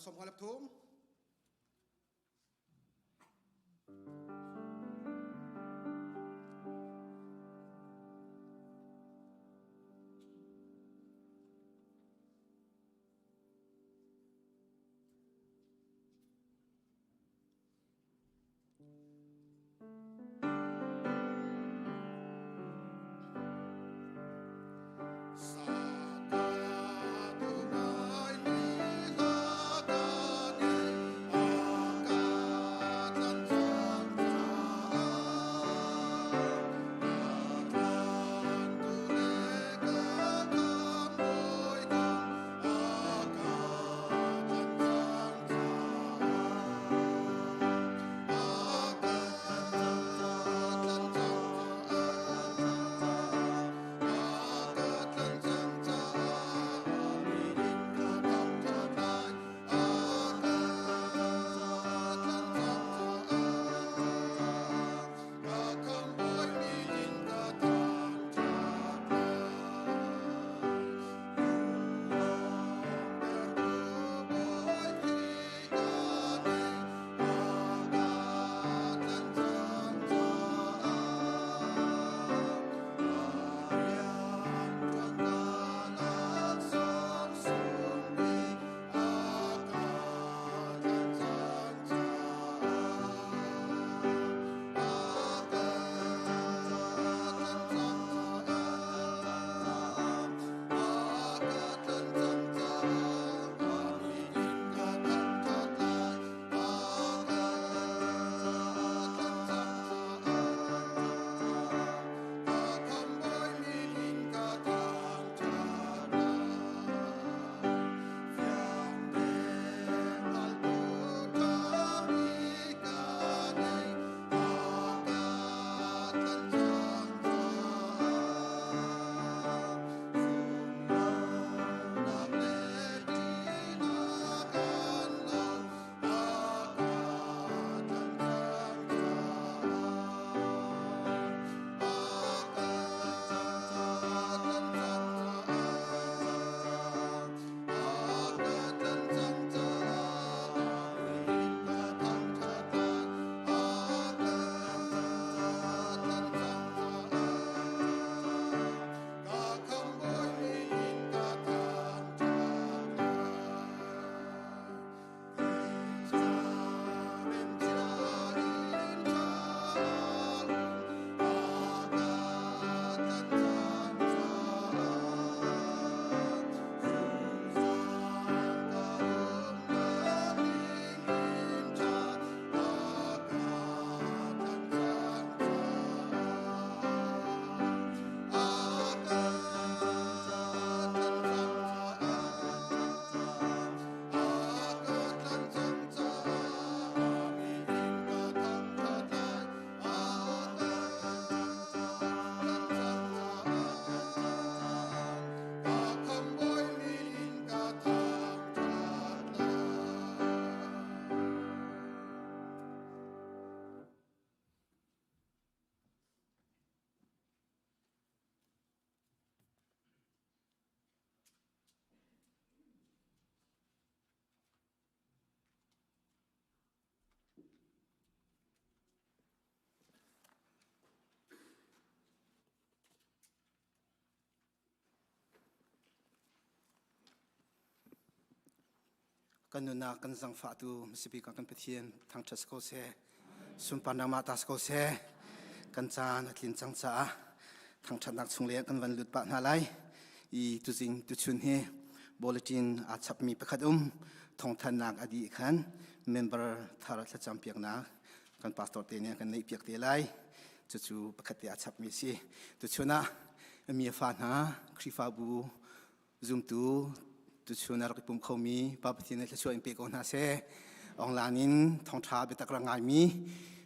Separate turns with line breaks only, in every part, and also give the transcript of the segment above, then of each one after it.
สมพรทุมกันนุนากันสังฝาตูมิสิบิกันเปทียนทางชัสโกเซสุมปันนามาตาสโกเซกันจานลินจังจ้าทางชัดนักสุงเลียกันวันลุดปะนาไลอีตุจิงตุชุนเฮบอลจินอาชับมีประคัดทองทันนักอดีตขันเมมเบอร์ทารัตจำเปียกนักกันพาสตอร์เตเนียกันในเปียกเตไลจู่ๆประคัดอาชับมีสิตุชุนะมีฟานาคริฟาบูซุมตูตุชนาริปุ่มเขามีปาปตินจะช่วยเปกอนฮาเซองลานินทองทาเบตกรังไงมี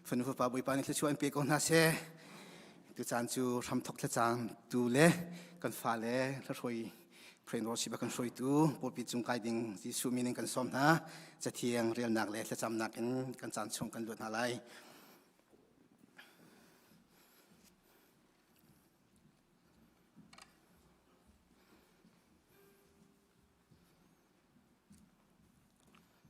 ฝนฟ้าปาบุยปานิจะช่วยเปกอนฮาเซตุจานจูทำทกจานตูเล่กันฟ้าเล่ละช่วยเพลงรถสิบกันช่วยตูปปิจุงไกดิงที่สูมินิกันสมนะจะเทียงเรียนหนักเล่จะจำหนักกันจานชงกันหลุดอะไร ก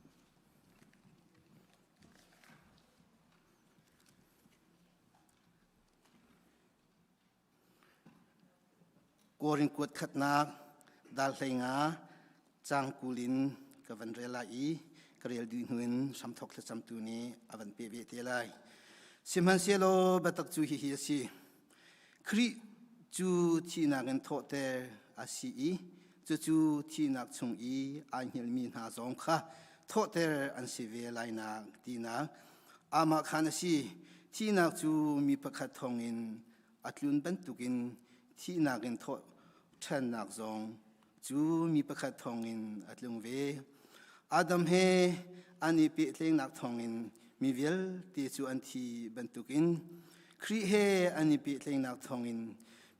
Korin kuat khatnak dal thainga chang kulin kavan relai karel du huin samthok la chamtu ni avan pe be te lai simhan selo batak chu hi si khri chu thi na gan tho te asi chu thi nak chung an hil mi na zong kha tho te an si ve lai na ti na ama khan si thi nak chu mi pakhat thongin atlun ban tukin thi na gan tho than nak zong chu mi pakhat thongin atlung ve Adam he ani pe thleng nak thongin mi vel ti chu an thi ban tukin khri he ani pe thleng nak thongin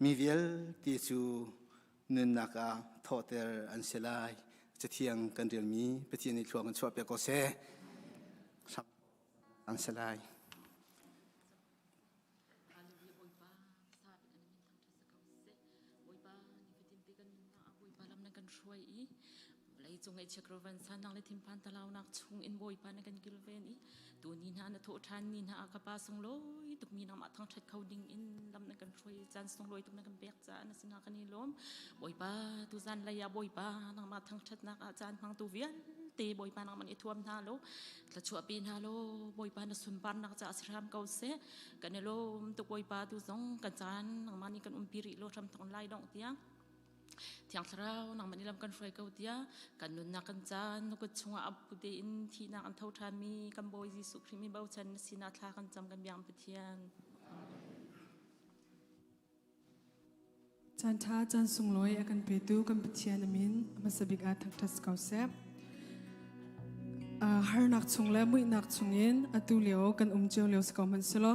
mi vel ti chu nun naka thoter an selai chathiang kan rel mi pathian ni thluang an chwa pe ko se an selai
chung ai chakrovan san nang le thimpan talaw nak chung in boy pa na kan gilven I tu ni na tho than ni na ka pa song loi tuk mi na ma thang that khawding in lam na kan throi chan song loi tuk na kan bek cha na sina kan ni lom boy pa tu zan la ya boy pa nang ma thang that nak a chan phang tu vian te boy pa nang man I thuam na lo tla chu pin ha lo boy pa na sun pan nak cha asram kau se kan lo tu boy pa tu zong kan chan nang mani kan piri lo tham thong lai dong tiang Tiang Thlaawr nang manilam kan fray kau dia kan nun na kan chan no ko chunga apude in thi na kan thau than mi kan boy Jesu Christ mi bau chan sina thla kan cham kan biang pathian
chan tha chan sung loi akan petu kan pathian amin masabik a thak thas kau sep har nak chung le mui nak chungin atu leo kan cheu leo skau man selo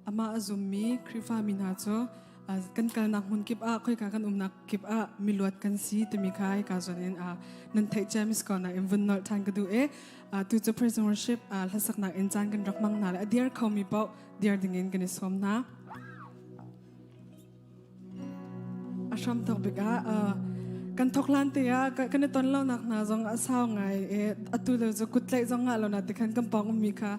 ama azum mi krifa min ha cho kan kal nak hun kip a khoi ka kan nak kip a miluat kan si tumi khai ka zonin nan thai james ko na invun nol than ka du tu to praise worship lasak nak in chan kan rakmang na la dear khau mi pau dear dingin kan som na asham tok bega kan thoklan te ya kan ton lo nak na zong asaw ngai atu le zo kutlai zong nga lo na te kan kampong mi kha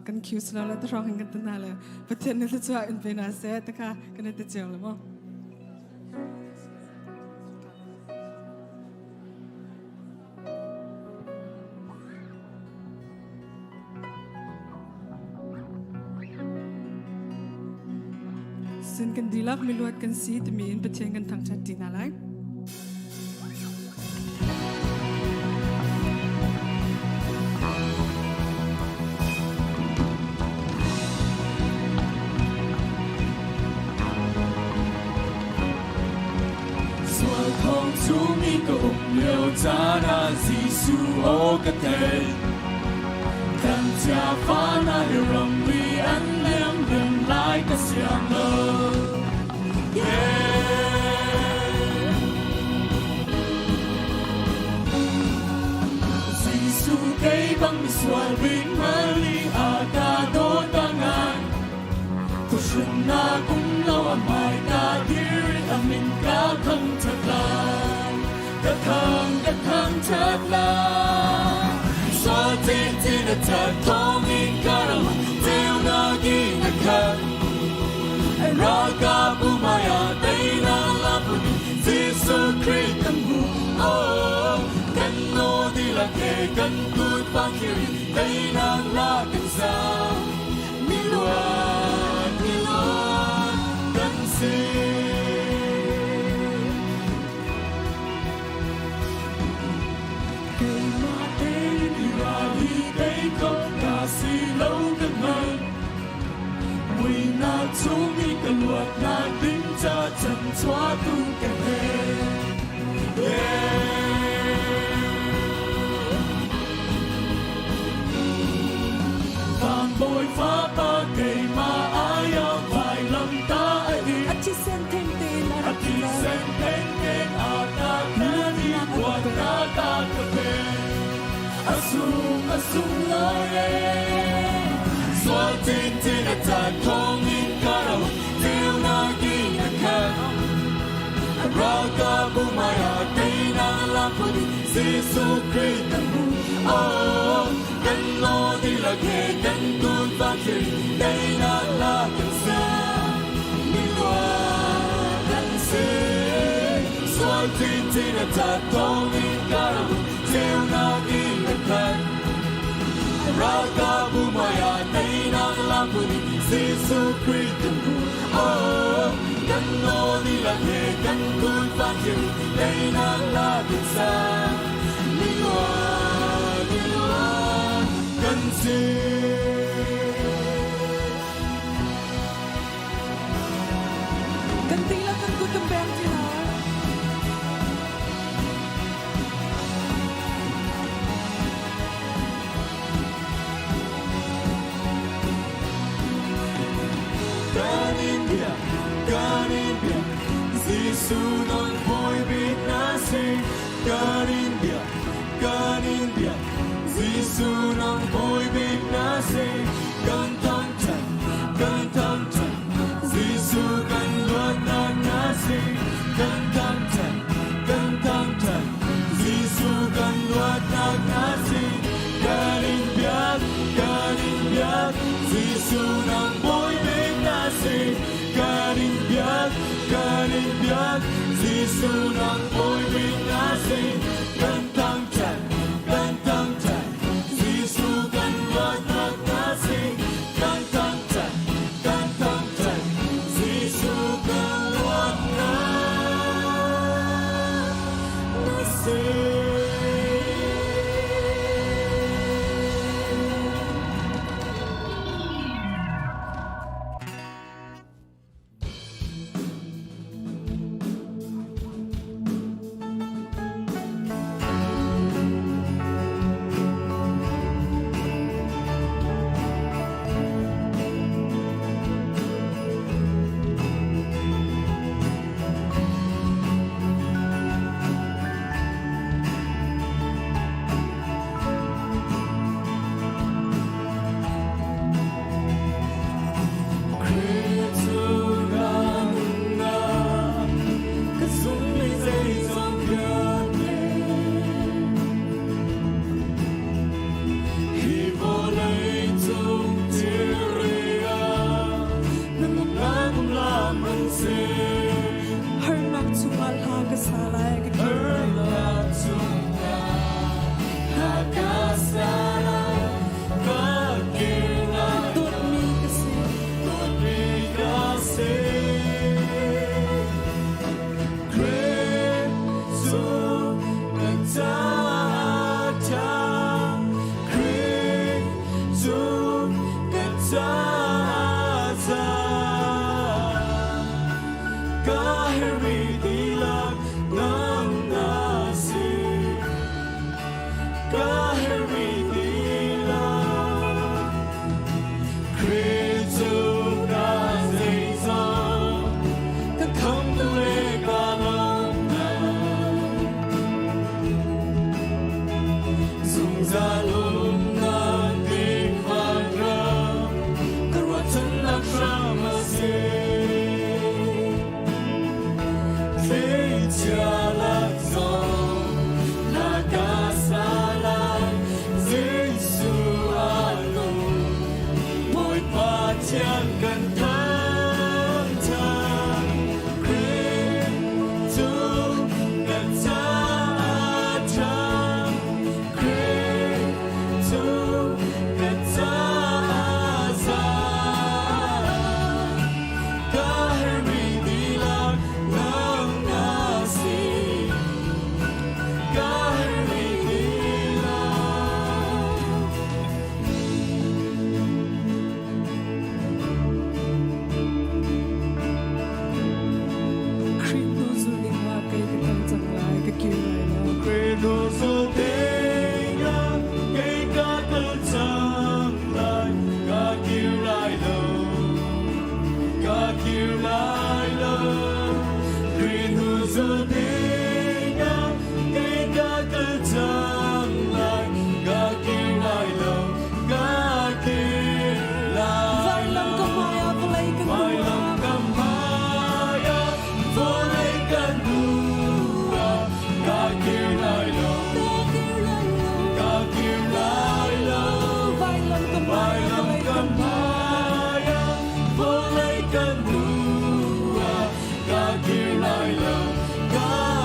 kan kius la la trong kan tana la pathian ni chua in pena se ta ka kan te cheu la mo sin kan dilak miluat kan si te mi in pathian kan thang chat ti na lai
Cha na Giêsu ô cái thể thân cha phá na hiểu rầm vì anh liêm đừng lại cái xiang lơ Giêsu cây băng bị xoa vĩnh mơ li à ca đô ta ngài tôi xin na cũng lâu à mai ca điên à mình ca thân thật lại Đất thang thật là Sao tin tin đã thật thông in cả đâu Theo na ghi na khăn Ra ca bu maya Đây na la bu Giêsu Christ tâm bu Căn nô đi là kề Căn tụt vang kiri Đây na la căn sao Mi loan Căn xin chúng mi cần luật na tính cha chân xóa tu kẻ vàng bồi phá ta kề mà ai ở vài lòng ta ấy
Ati sen thêm tên
à ta thế đi qua ta cà phê asung lối xóa tin tin đã ta thông Raga bumaya teina la pudi Giêsu Christ tâm bu Căn lo đi là ghê căn tuôn vang kiri Teina la căn sa Mi loa căn xin Tina Tatongin Karamu Teuna Gilekan Raka Bumaya Taina Lambuni Sisu Kritamu Oh Ganno Nilake Gankun Fatir Taina Labitsa Niwa Niwa Gansi
Gantilan kan ko tumbang sila.
Kanindia, Zisu non boy bit nasi. Kanindia, Zisu non boy bit nasi. Thawngtha, Zisu kan luat nasi. Thawngtha, Zisu kan luat nasi. Kanindia, Zisu non boy bit nasi. Kanindia, Zisu non boy bit nasi. Thawngtha, Zisu kan luat nasi. Thawngtha, Zisu kan luat nasi.
Hmannak tungal haga salay Tot mi kasi
Hãy subscribe cho kênh Ghiền Mì Gõ để không bỏ lỡ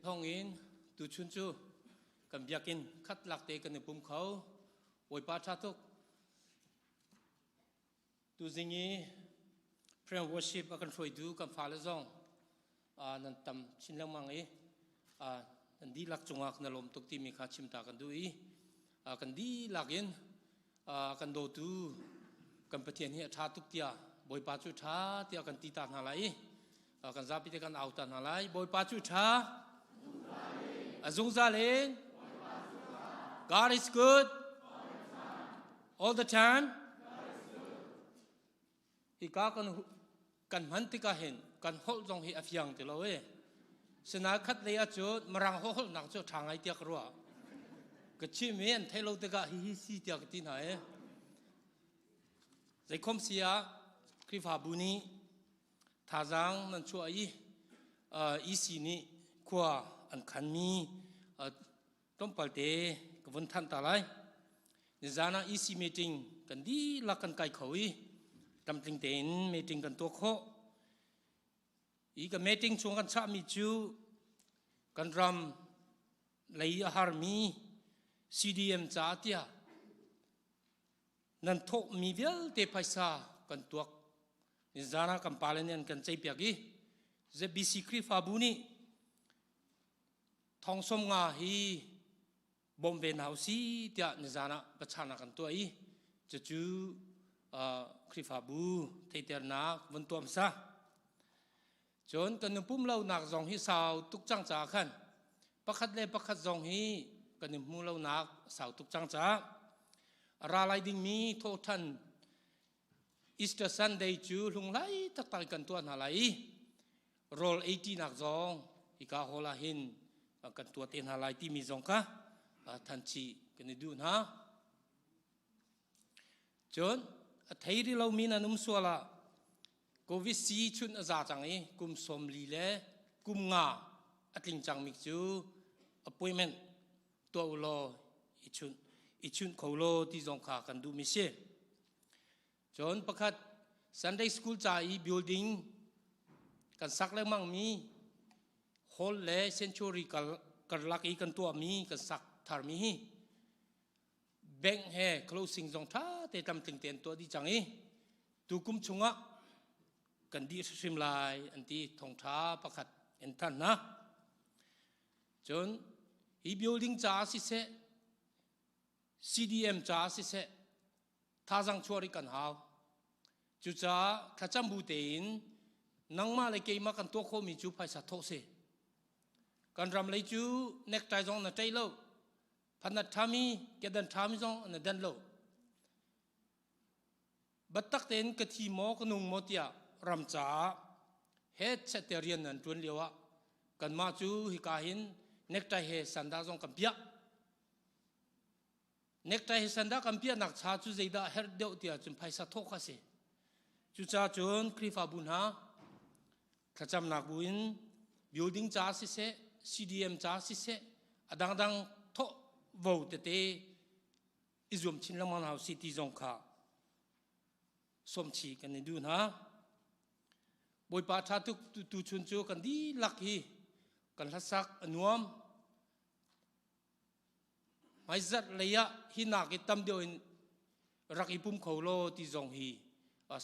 พ่องอินตุชุนจูกันอยากกินคัดหลักเตกันในปุ่มเขาโวยปาชาตุกตุจิงีเพลงวอร์ชิปกันช่วยดูกันฟ้าละซองนั่นตำชินละมังนั่นดีหลักจงอักนลมตุกที่มีข้าชิมตากันดูกันดีหลักอินกันโดตูกันประเทศนี้ชาตุกเตียบอยปาจุชาเตียกันตีตาหาไรกันซาพิเตกันเอาตาหาไรบอยปาจุชาazung zalin God is good all the time อีกากันมันติกาเห็นกันหดลงให้อฟยังติโลเอสนาคัดเลยอาจุดมรังหดหนักจุดทางไอเตียกรัวก็ชิมเห็นเทโลติกาฮิซีเตียกตินหายใจคมเสียคริฟาบุนีท่าจังนั่นช่วยอีสีนี้ขวาอันขันมีต้มปลาเตะกับวันทันตาไลในจานะอีซีมีติงกันดีลักกันไก่เขาตำติงเต็นมีติงกันตัวโคอีกับมีติงช่วงกันชามีจูกันรำไหลอาหารมี CDM จ้าเตียนั่นทกมีเวลเตะไพศากันตัวในจานะกันปาเลนกันใจเปียกีจะบิสิคริฟาบุนีทองสมงาฮีบอมเวนเฮาซีเตียนิจานะประชานากันตัวจะจูคริฟาบูเทียนักวันตัวมซาจนกันนุ่มปุ่มเล่าหนักจงฮีสาวตุกจังจ่าขันประคัดเล่ประคัดจงฮีกันนุ่มปุ่มเล่าหนักสาวตุกจังจ่าราไลดิ้งมีโททันอีสเตอร์ซันเดย์จูลุงไล่ตักตายกันตัวนาไลโรล80นักจงอีกาโฮลาหินกันตัวเต็นหาลายที่มีจงกะทันชีกันดูนะจนไทยที่เรามีนันนุ่มสัวละโควิดซีชุนอาจารย์จังกุมสมลีเล่กุมงาอัดลิงจังมิกจู appointment ตัวอุโลอีชุนเขาโลที่จงกะกันดูมิเช่จนประคัด Sunday School จ่าย building กันสักแล้วมั่งมีฮอลเล่เซนชูรีกันลักอีกันตัวมีกันสักทาร์มีแบงเฮ closing จงท่าเตะตำติงเตียนตัวดีจังตุกุมชงะกันดีสิมลายอันที่ทองท้าประคัดเอ็นทันนะจนอีบิลดิ้งจ้าสิเซ CDM จ้าสิเซท่าจังชัวริกันหาวจุจ้าขจำบูเตนนังมาเลยเกยมากันตัวโคมีจูไพศาโตเซกันรำเลยจูเน็กไทจงนั่นใจโลพันนัดทามีแกดันทามีจงนั่นดันโลบัดตักเต็นกะทีโมกนุงโมติยารำจ้าเฮดเซเตเรียนนั่นจวนเลียวะกันมาจูฮิกาหินเน็กไทเฮสันดาจงกัมเปียเน็กไทเฮสันดากัมเปียนักชาจูใจดาเฮดเดียวติยาจุนไพศาโตข้าเซจูจ้าจวนคริฟาบุญฮาขจำนักบุญบิลดิ้งจ้าสิเซCDM จ้าสิเสดังทโวเตเตอิจวมชินละมันเฮาซิตี้จงค่ะสมชีกันดูนะบอยปาชาตุกตุชุนจูกันดีลักฮีกันทักอนวมไม่จัดเลยะฮินักตั้มเดียวรักอีปุ่มเขาโลที่จงฮี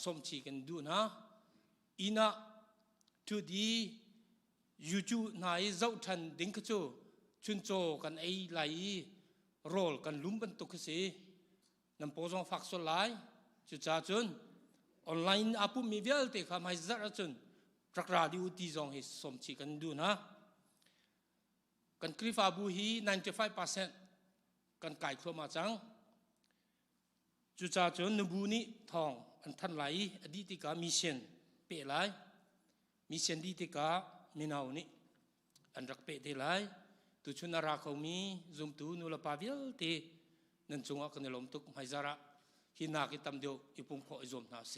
สมชีกันดูนะอินะทุดียูจูนายเจ้าทันดิ้งกจูชุนโจกันไอไหลโรลกันลุ่มเป็นตุกสีนำโพสองฝักสลายจุดจ้าจุนออนไลน์อาปุมีเวลเตะคำให้จัดจุนรักราดิวตีจงให้สมชีกันดูนะกันคริฟาบูฮี 95% กันไก่ครัวมาจังจุดจ้าจุนนบูนี่ทองอันทันไหลอดีติกามิเชนเปะไหลมิเชนดีติกามินาวนี่อันรักเปเทไลตุชุนาราเขามีจุมตูนุลปาวิลเตนันจงอักนลมตุกไฮซาระฮินากิตามเดียวอิปุ่มขออิจอมนาเซ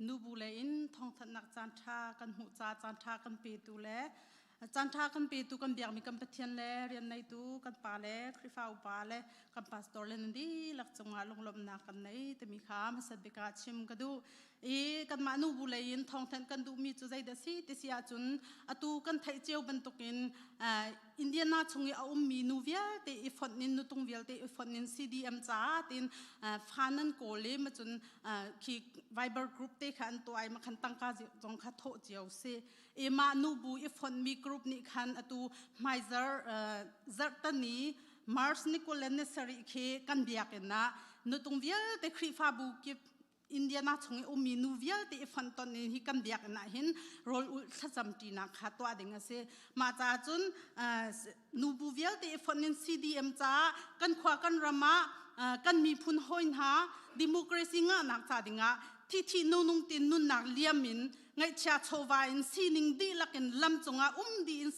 นูบุเลอินทองถนักจานชากันหูจาจานชากันปีตูเล จันทากันปีตุกันเบียกมีกันเปทียนเล่เรียนในตุกันปาเล่คริฟ้าอุปาเล่กันพาสตอร์เลนดีหลักจังหวะลงลมนักกันในแต่มีข้ามสัตว์เบกาชิมกันดูกันมานูบุเลยอินทองแทนกันดูมีจุดใจเดซี่ติเสียจุนตูกันไทยเจียวบรรทุกินอินเดียนาชงเอามีนูเวียเตอีฟอนนินนูตงเวียเตอีฟอนนินCDMจ้าตินฟานันโกเลมาจุนคีไวเบอร์กรุ๊ปเตขันตัวไอมาขันตั้งกาจงขัดโถเจียวเซมานูบูอีฟอนมีกรุ๊ปนี้ขันตูไมเซอร์ตันนี้มาร์สนิโคเลนเนสริเคกันเบียกันนะนูตงเวียเตครีฟาบูกิอินเดียนาชงอุมีนูเวียที่ฟันตอนนี้ฮิกันเบียกนะเห็นโรลอุลจำจีนักขัดตัวเด้งเสมาจากจุนนูบูเวียที่ฟันนินCDMจ้ากันขวากันรามากันมีพุนหอยหาดิโมคราซีงานักจ่าดิงะที่นูนุงตินนุนนักเลียมินไงชาโชวาอินซีนิงดีลักอินลำจงอาดีอิน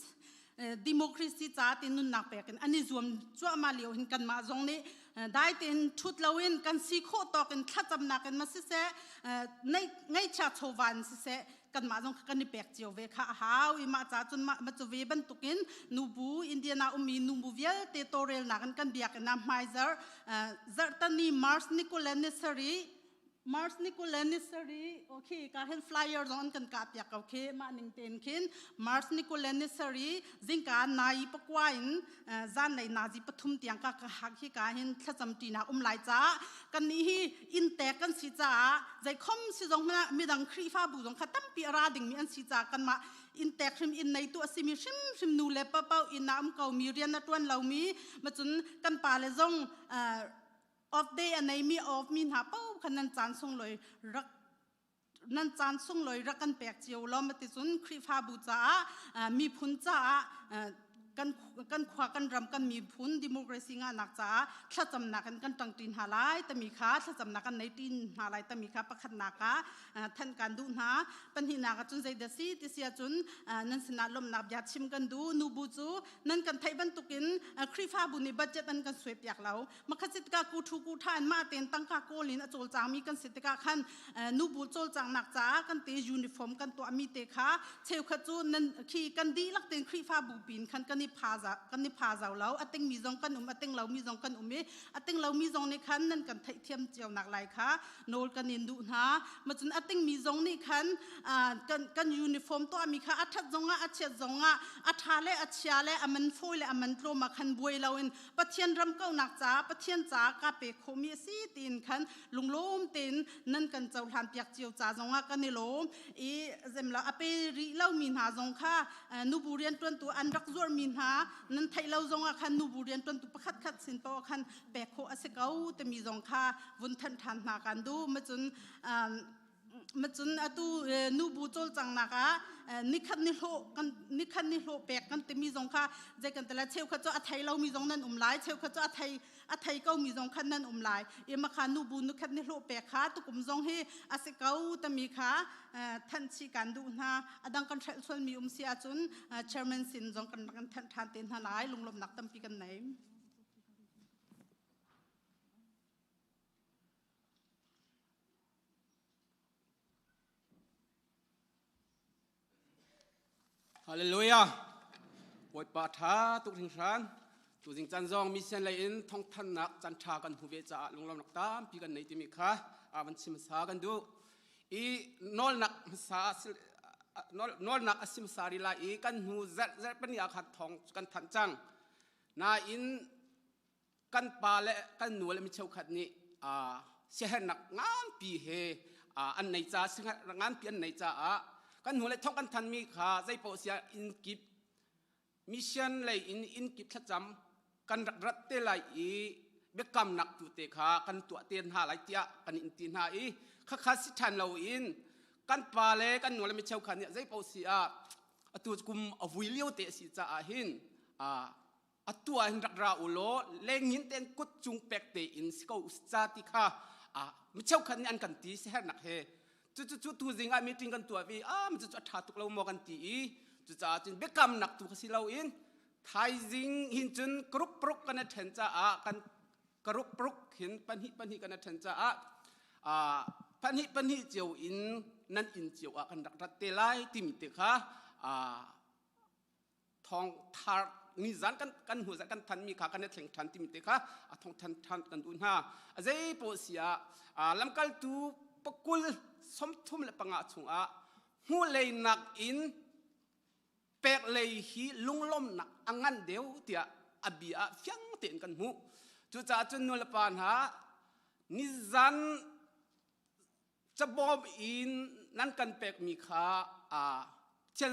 ดิโมคราซีจ้าตินนุนนักเปกันอันนี้จวมมาเลียวหินกันมาจงนี้ได้ตินชุดลาวินกันสีโคตอกันขัดจำนักกันมาสิเสในชาโชวันสิเสกันมาจงกันนี่เปกเจียวเวข้าหาวมาจากจนมาจะเวบันตุกินนูบูอินเดียนามีนูบูเวียเตโตเรลนักกันเบียกันน้ำไมเซอร์ตันนี่มาร์สนิโคเลนเนสรีมาร์สนิโคเลนิสรีโอเคการเห็นฟลายเออร์ซอนกันกับอยากโอเคมาหนึ่งเต็นคินมาร์สนิโคเลนิสรีจิงการนายปกวายน์จานในนาจีปฐุมเตียงกับหักที่การเห็นขจำจีนักไหลจ้ากันนี้อินเตกันสิจ้าใจคมสิจงมีดังครีฟ้าบุจงขัดตั้มปีราดิ่งมีอันสิจ้ากันมาอินเตกชิมอินในตัวสิมีชิมนูเล็บเป้าอินน้ำเก่ามีเรียนนัดวันเรามีมาจนกันป่าเลยจงof day อันไหนมี of มีหาเป้าขนาดจานส่งเลยรักนั่นจานส่งเลยรักกันแปลกเจียวล้อมมาติดสุนครีฟาบูจ้ามีพุนจ้ากันขวากันรำกันมีพุนดิโมคราซีงานักจ้าถ้าจำนักกันตั้งตีนหาไลแต่มีข้าถ้าจำนักกันในตีนหาไลแต่มีข้าประคันนักท่านการดูนะปัญหานักจุนใจเดซี่ที่เสียจุนนั่นสนาลมนับยาชิมกันดูนูบูจูนั่นกันไทยบรรทุกินครีฟาบุนีบัจเจตันกันสวยเปียกเรามาคัดสิทธิ์กากูทูกูทานมาเต็นตั้งกาโกลินโจลจางมีกันสิทธิ์กาขันนูบูโจลจางนักจ้ากันเตยูนิฟอร์มกันตัวมีเตขาเชลขจูนั่นขี่กันดีลักเต็นครีฟาบูปินขันกันนิพาเจ้าเราอติงมีจงกันอติงเรามีจงกันอติงเรามีจงในขันนั่นกันไทยเทียมเจียวหนักหลายค่ะโนลกันนินดูนะมาจนอติงมีจงในขันกันยูนิฟอร์มตัวมีค่ะอัฐจงอัฐเชจงอัฐาเลอัฐเชียเลอมันโฟเลอมันโตมาขันบวยเราอินปะเทียนรำเก้าหนักจ้าปะเทียนจ้ากาเปโคมีสีตีนขันลุงโลมตีนนั่นกันเจ้าทานเปียกเจียวจ้าจงกันในโลมเจมเราอเปรีเล่ามีหาจงค่ะนูบูเรียนตัวอันรักจวมีหานั่นไทยเราจงอาคันนูบูเรียนตัวขัดสินเปาคันแบกโคอาศัยเก้าแต่มีจงค่ะวุ้นทันทันนากันดูมาจนตูนูบูโจลจังนักนิคันนิโลแปกกันแต่มีจงค่ะใจกันแต่ละเชลขจรไทยเรามีจงนั้นไลเชลขจรไทยเก้ามีจงคันนั้นไลมาค่ะนูบูนิคันนิโลแปกค่ะตุกุมจงให้อาศัยเก้าแต่มีค่ะท่านชีกันดูนะดังกันส่วนมีเสียจนเชอร์แมนสินจงกันทานเต็นหลายลงลมหนักตั้มปีกันไหน
ฮาเลลูยาบทบาทาตุกทิ้งชันตุกทิ้งจันจงมีเส้นเลยอินท่องท่านนักจันทากันหูเวจ่าลงลำนักตามปีกันในที่มีค่ะวันชิมสากันดูนอลนักสานอลนักชิมสาดีลากันหูเจเป็นยาขัดทองกันทันจังนาอินกันปาและกันหนูและมิเชลขัดนี้เสียหนักงานปีเฮอันไหนจ่าซึ่งงานปีอันไหนจ่ากันหัวเลยท่องกันทันมีขาใจโปเสียอินกิบมิชชั่นเลยอินกิบทัดจำกันรัดเตลัยเบกำหนักตุเตขากันตัวเตียนหาไหลเตียกันอินตีนหาข้าสิทันเราอินกันปาเลกันหัวเลยไม่เช่าขันเนี่ยใจโปเสียตัวกุมอวิเลียวเตสิจ่าหินตัวหินรักราอุโลเล่งหินเต็นกุดจุงเป็กเตอินสิเขาอุสจาติขาไม่เช่าขันเนี่ยอันกันตีเสียหนักเฮจุดจิงไอมีติงกันตัววีมันจะทัดตุกเราโมกันตีจุดจ่าจินเบกำหนักตุกสิเราอินไทยจิงหินจนกรุบปรุกกันเห็นจ่ากันกรุบปรุกหินปันหิกันเห็นจ่าปันหิเจียวอินนั่นอินเจียวกันรักเตลัยติมิเตค่ะ องทานิจานกันหัวใจกันทันมีขากันเถิงทันที่มีเตค่ะทองทันกันดูนะใจโปเสียลำกัลตูปกุลสมทุมและปังอาชงหูเลยหนักอินเปกเลยฮีลุงล้มหนักอังงันเดียวเตียอบีอาเฟียงเตียนกันหูจุดจ่าจนนุลปานหานิจันจะบอบอินนั่นกันเปกมีขาเช่น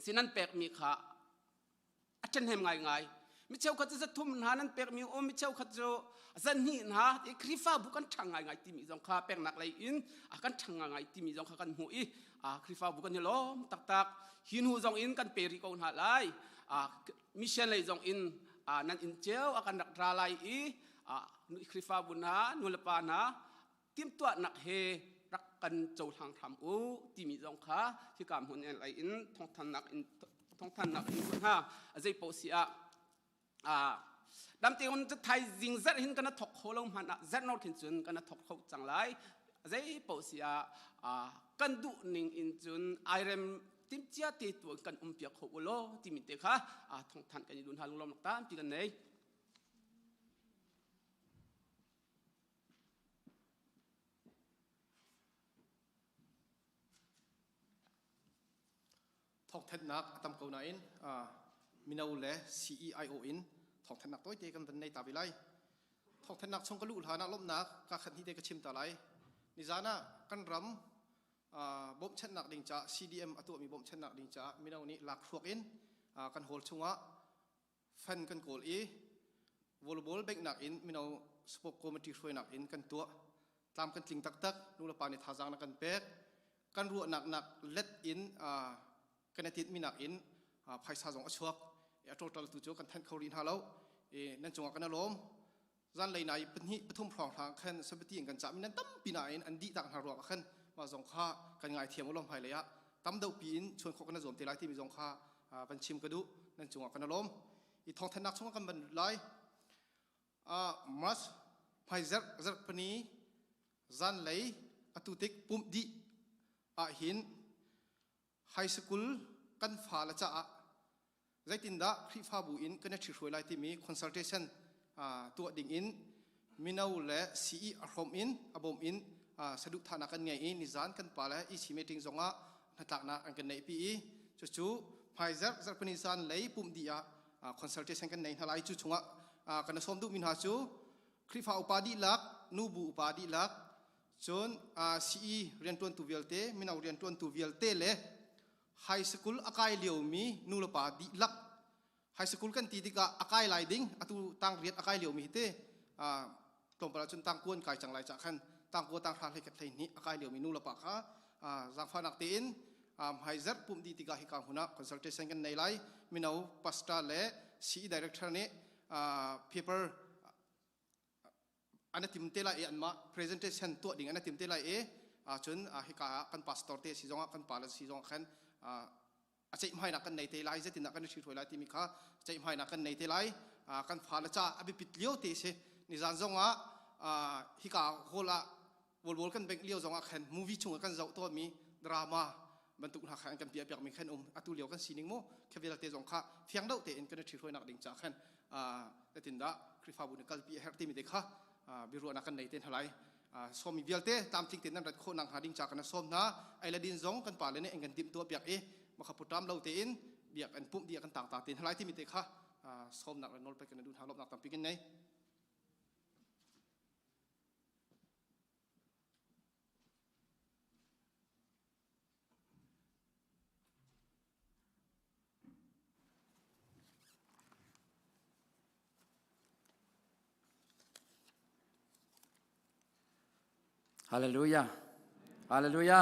สินั่นเปกมีขาอาจารย์เห็นไงมิเช่าขัดจะทุ่มหานั่นเปกมีโอมิเช่าขัดจะจันหินหาไอ้คริฟ้าบุกันช่างไงที่มีจงข้าเปกหนักเลยอินกันช่างไงที่มีจงข้ากันหูอีคริฟ้าบุกันเยล้อมตักหินหูจงอินกันเปริโกนหาไลมิเช่นเลยจงอินนั่นอินเจ้ากันดักราไลอีคริฟ้าบุญหานุลปานะทีมตัวหนักเฮรักกันโจทางทำที่มีจงข้าที่การหุ่นอะไรอินท้องทันหนักอินท้องทันหนักอินบุญหาใจโปเสียดำเตียนจะไทยจิงจัดหินกันนะถกโคลงหันจัดนอขึ้นจุนกันนะถกเขาจังไรใจโปเสียกันดุนิ่งอินจุนไอเรมทีมเจ้าตีตัวกันเปียกเขาโลที่มีเตค่ะท้องทันกันอยู่ดุนหาลงลมหนักตามที่กันเลย
ทอกเทนนักตำเกาหนาอินมินาอุเล CEIO อินทอกเทนนักตัวเตกันเป็นในตาวิไลทอกเทนนักชงกลุลหานักล้มนักกาขันที่เตกชิมตาไลนิจานะกันรำบ่มเช่นนักดิ่งจ่า CDM ตัวมีบ่มเช่นนักดิ่งจ่ามินาอุนี้หลักพวกอินกันโฮลชงะแฟนกันโกลอีวอลเลย์บอลเบกนักอินมินาสปอร์ตคอมมิตี้ช่วยนักอินกันตัวตามกันจริงตักนูละปานิทาจังนักกันเป็ดกันรัวนักเล็ดอินกันติดมีนักอินภายสาจงอชวกโทรทัศน์ตุโจกันแทนเขารินฮาโลนั่นจงกันล้มจันเลยนายเป็นหิปฐุมพรองทางขันสมบัติกันจ่ามีนั้นตั้มปีนายอันดีต่างหากขันมาจงข้ากันไงเทียมอารมณ์ภายเลยตั้มเดาปีนชวนเขากันจมตีไรที่มีจงข้าเป็นชิมกระดุนั่นจงกันล้มอีทองธนักชงกันเป็นไรมัสภายจักปนีจันเลยอตุติกปุ่มดีหินไฮสคูลกันฟ้าละจ้าใจตินดาคริฟ้าบุอินกันชิช่วยไล่ที่มีคอนซัลเทชันตัวดิ่งอินมินาอุเล CE อารมอินอบมอินสะดุดฐานะกันไงอินนิจานกันป่าและอีชิเมติงจงะนักตักนักอันกันในปีจู่ไฮจักปนิสันเลยปุ่มดีคอนซัลเทชันกันในทลายจู่งะกันสมดุมินหาจู่คริฟ้าอุปาดีลักนูบูอุปาดีลักจนCE เรียนตัวตุเวลเตมินาเรียนตัวตุเวลเตเล่ไฮสคูลอากายเลียวมีนูลปาดีลักไฮสคูลกันตีติกาอากายไลดิ้งอตุตังเรียนอากายเลียวมีเตตรงประจุนตังกวนกายจังไรจากขันตังกวนตังทาเลกัดเลยนี้อากายเลียวมีนูลปาค่ะจากฟันักเตีนไฮจัดปุ่มดีติกาฮิกาหุนะคอนซัลเทชันกันในไลมินาปัสตาเล่ซีดีเรคเตอร์เนี่ยเพเปอร์อันนั้นทีมเตล่าอันมา presentation ตัวดิ่งอันนั้นทีมเตล่าจนฮิกากันปัสตอร์เตซีจงกันปาลซีจงขันอาจจะไม่นักกันในเทไลจะติดนักกันในชีวิตไลที่มีค่าจะไม่นักกันในเทไลกันฟ้าละจ้าอภิปิดเลี้ยวเตะนิจานจงฮิกาโฮละวอลกันเบงเลี้ยวจงขันมูวี่ชงกันเจ้าตัวมีดราม่าบรรทุกหักขันกันเปียกมีขันอตุเลี้ยวกันซีนิงโมแค่เวลาเตะจงค่าเพียงเดาเตะกันในชีวิตนักดิ่งจากขันแต่ติดนักคริฟ้าบุญกัลปีเฮร์ติมิเตค่าบิรัวนักกันในเทนทลายสมมีเบียลเตตามทิ้งเต็นนั้นรัดโคนังหาดิ่งจากกันสมนะไอละดินจงกันป่าเลยเนี่ยเองกันติมตัวเปียกมาขับปุตตามเราเตียนเบียกกันปุ่มเดียกันต่างๆเตียนทลายที่มีเตะค่ะสมหนักและนอลไปกันดูทางลบหนักตามปีกันไง
ฮาเลลูยาฮาเลลูยา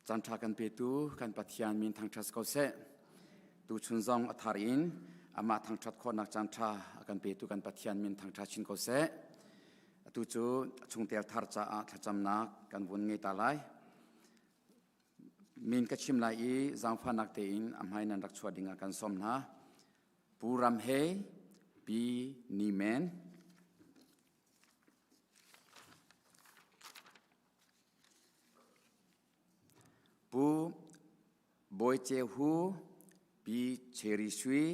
จันทรากันเปตูกันปัทยานมินทางชัสโกเซตูชุนซองอัฐารินอามาทางชัดคนนักจันทรากันเปตูกันปัทยานมินทางชัดชินโกเซตูจูชงเตียทาร์จ้าทัจำนักกันวนเงตาไลมินกชิมไลจังฟานักเตอินอำให้นันรักชวดิงกันสมนะปูรัมเฮปีนีเมนปู บอยเจฮูปีเชริชุย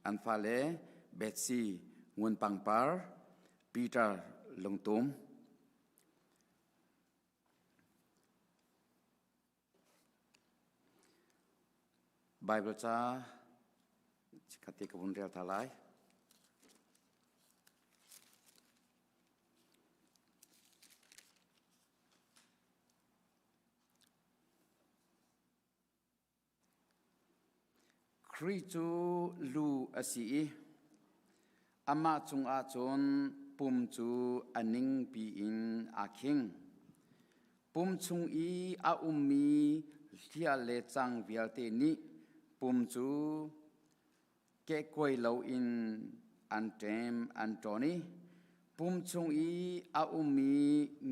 อันฟาเลเบตซีงวนปังปาร์ปีเตอร์ลงตุมไบเบิลจ้าคติกบุญเรียลทลายคริจูลูอาศีอามาจุงอาจนปุ่มจูอันนิงปีอินอาคิงปุ่มจุงอีอาอุมมีเทียเลจังเวียลเตนีปุ่มจูเกกวยเลาอินอันเตมอันโตนีปุ่มจุงอีอาอุมมี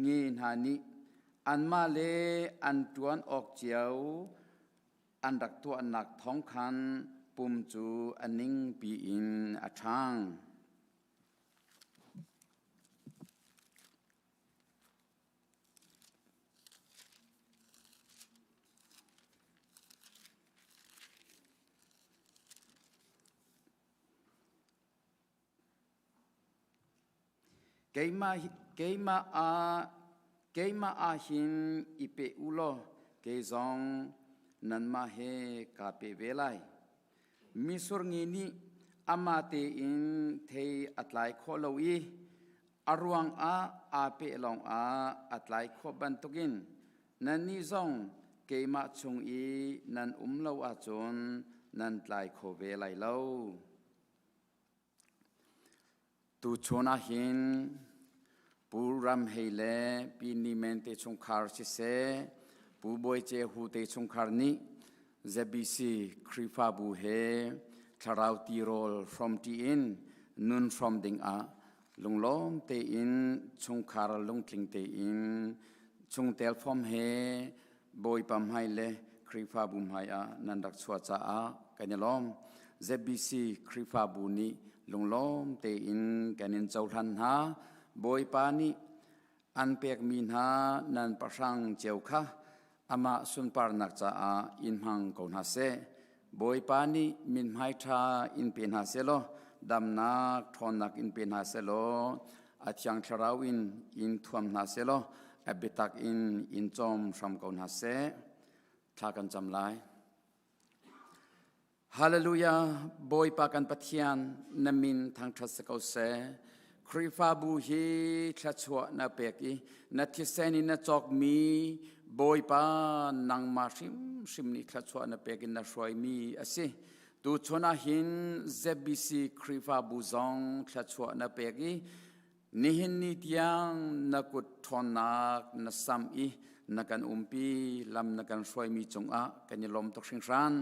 เงินหานีอันมาเลอันตวนออกเจียวอันดักตัวหนักท้องคันปุ่มจูอันนิงปีอินอาชางเกมาอาหินอิเปอุโลเกซองนันมาเฮกาเปเวไลมิสุรงีนีอามาเตอินเทอัตไลโคโลอีอารวงอาเปลองอัตไลโคบันตุกินนันนิซองเกมาชงอีนันเลวอาจนนันไลโคเวไลเลวตูชนาหินปูรัมเฮเลปีนิเมนเตชงคาร์ชิเซปูบอยเจฮูเตชงคาร์นีเซบิซีคริฟาบูเฮทาราวตีโรลฟรอมตีอินนุนฟรอมดิงลงล้อมเตอินชงคาร์ลงทิงเตอินชงเตลฟอมเฮบอยปัมไฮเลคริฟาบูมไฮนันดักสวาจ้ากันยล้อมเซบิซีคริฟาบูนีลงล้อมเตอินกันยินเจ้าทันหาบอยปานีอันเปียกมีนานันประชังเจียวค่ะอามาสุนปาร์นักจ้าอินหังกอนฮาเซบอยปานีมินไฮทราอินเป็นฮาเซโลดำนักทอนนักอินเป็นฮาเซโลอาทิยังทราวินอินทวมฮาเซโลอบิตักอินจอมชมกอนฮาเซทากันจำลายฮาเลลูยาบอยปากันปะเทียนนมินทางทัศกเสคริฟาบูฮีทัชวนาเปกีนัทิเซนินจอกมีบอยปานังมาชิมนิทัชวนาเปกินนาชวยมีอสิตูชนาหินเซบิซีคริฟาบูซองทัชวนาเปกีนิหินนิตยังนักุดทอนักนัสัมอีนักันปีลำนักันชวยมีจงกันยลมตกชิงรัน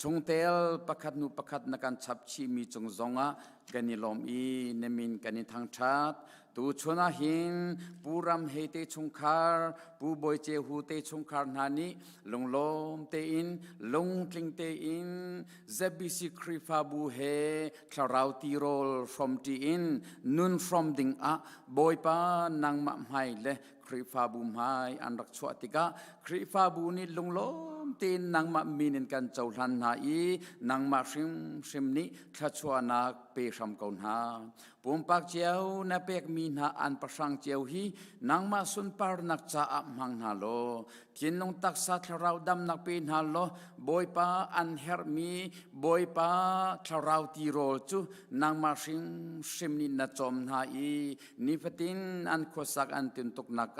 ชงเตลประคัดนุประคัดนักันฉับชีมีจงซงกันนิลมอีเนมินกันนิทางชัดตูชนาหินปูรำเฮเตชงคาร์ปูบอยเจฮูเตชงคาร์นานิลงลมเตอินลงคลิงเตอินเซบิซิคริฟาบูเฮคลาราวตีโรลฟรอมตีอินนุนฟรอมดิงบอยปานังมาไฮเลคริฟาบูไฮอันรักชวติกาคริฟาบูนิลงลมตีนนังมามีนินกันเจ้าทันหาอีนังมาชิมนิทัชวนักเปรมกอนหาปุ่มปักเจียวนับเปกมีนาอันประสังเจียวฮีนังมาสุนปาร์นักจ้ามังนาโลทินลงตักสัตราวดำนักเป็นฮาโลบอยปาอันเฮร์มีบอยปาทราวตีโรจูนังมาชิมนินจอมหาอีนิฟตินอันโคสักอันตินตุกนัก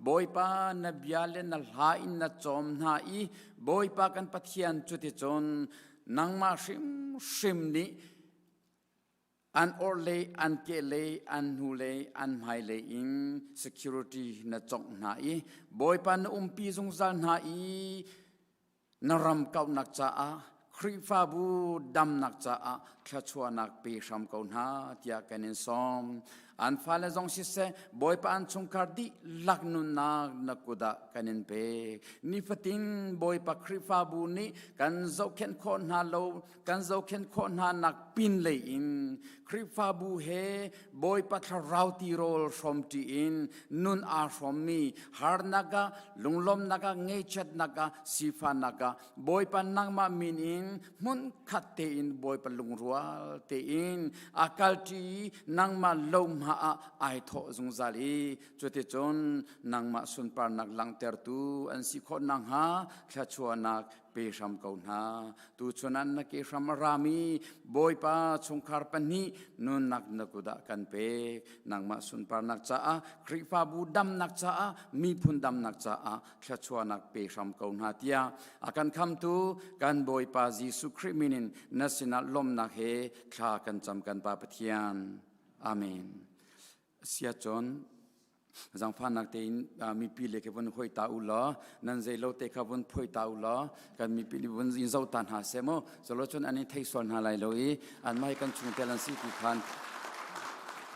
บอยปานบยาเลนลหาอินจอมหาอีบอยปากันปัทยันจุติจนนังมาชิมนิอันออร์เลอันเกเลอันฮูเลอันไฮเลอิน security นะจงนาอีบอยปันปีจงจานนาอีนรำเก่านักจ้าคริฟาบูดำนักจ้าขชวนักปีชมเก่านาที่กันนินซอม อันฟ้าและจงสิเสบอยปานชงคาร์ดีลักนุนนักกุดะกันเปนิฟติงบอยปาคริฟาบูนีกันเจ้าเข็นคนฮาโลกันเจ้าเข็นคนฮานักปินเลยอินคริฟาบูเฮบอยปาทราวตีโรลชมตีอินนุนอาชมมีฮาร์นักะลุงลมนักะเงยชัดนักะสีฟ้านักะบอยปานังมามินอินมุนขัดเตอินบอยปาลุงรัวเตอินอาคัลตีนังมาลมหาไอโถจงซาลีจุดที่จนนังมาสุนปานักลังเตอร์ตูอันสิคนนังหาแค่ชัวนักเปรมกอนหาตูชนันนักเกรมรามีบอยปาชงคาร์ปนีนุนนักนักุดะกันเปนังมาสุนปานักจ้าคริฟาบูดำนักจ้ามีพุนดำนักจ้าแค่ชัวนักเปรมกอนหาเตียอาการคำตูกันบอยปาจิสุคริมินินนัสินาลมนักเฮคลากันจำกันปาปเทียนอาเมนเสียจนจังฟันนักเตนมีปีเล็กวันหอยตาอุลานันเจโลเตควันหอยตาอุลากันมีปีวันอินเจ้าตันหาเสมอสโลชนอันนี้ไทยส่วนหาไรเลยอันมาให้กันชุมเตลันสิกุคัน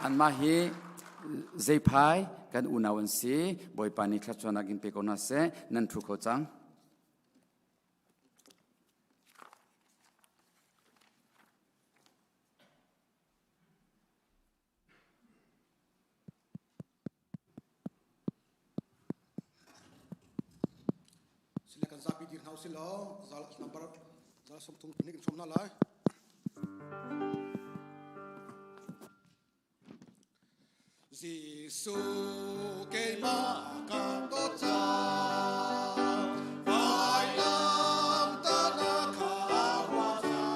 อันมาให้เจพายกันอุณาวันสีบอยปานิคลาชวนักินเปกอนาเซนันทุกขจัง
กันซาปีดีเขาสิล้อzal number zalสมทุงนี่กันชมน่าเลยจิสุเกมากาโตจาไฟลำตานาคาวาจา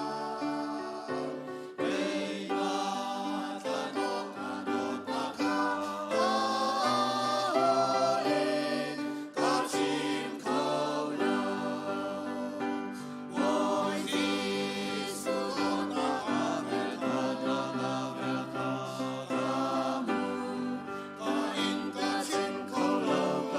เกมาตาโนกาโนตาคาเอกาชิมเขา Hãy subscribe cho kênh Ghiền Mì Gõ để không bỏ lỡ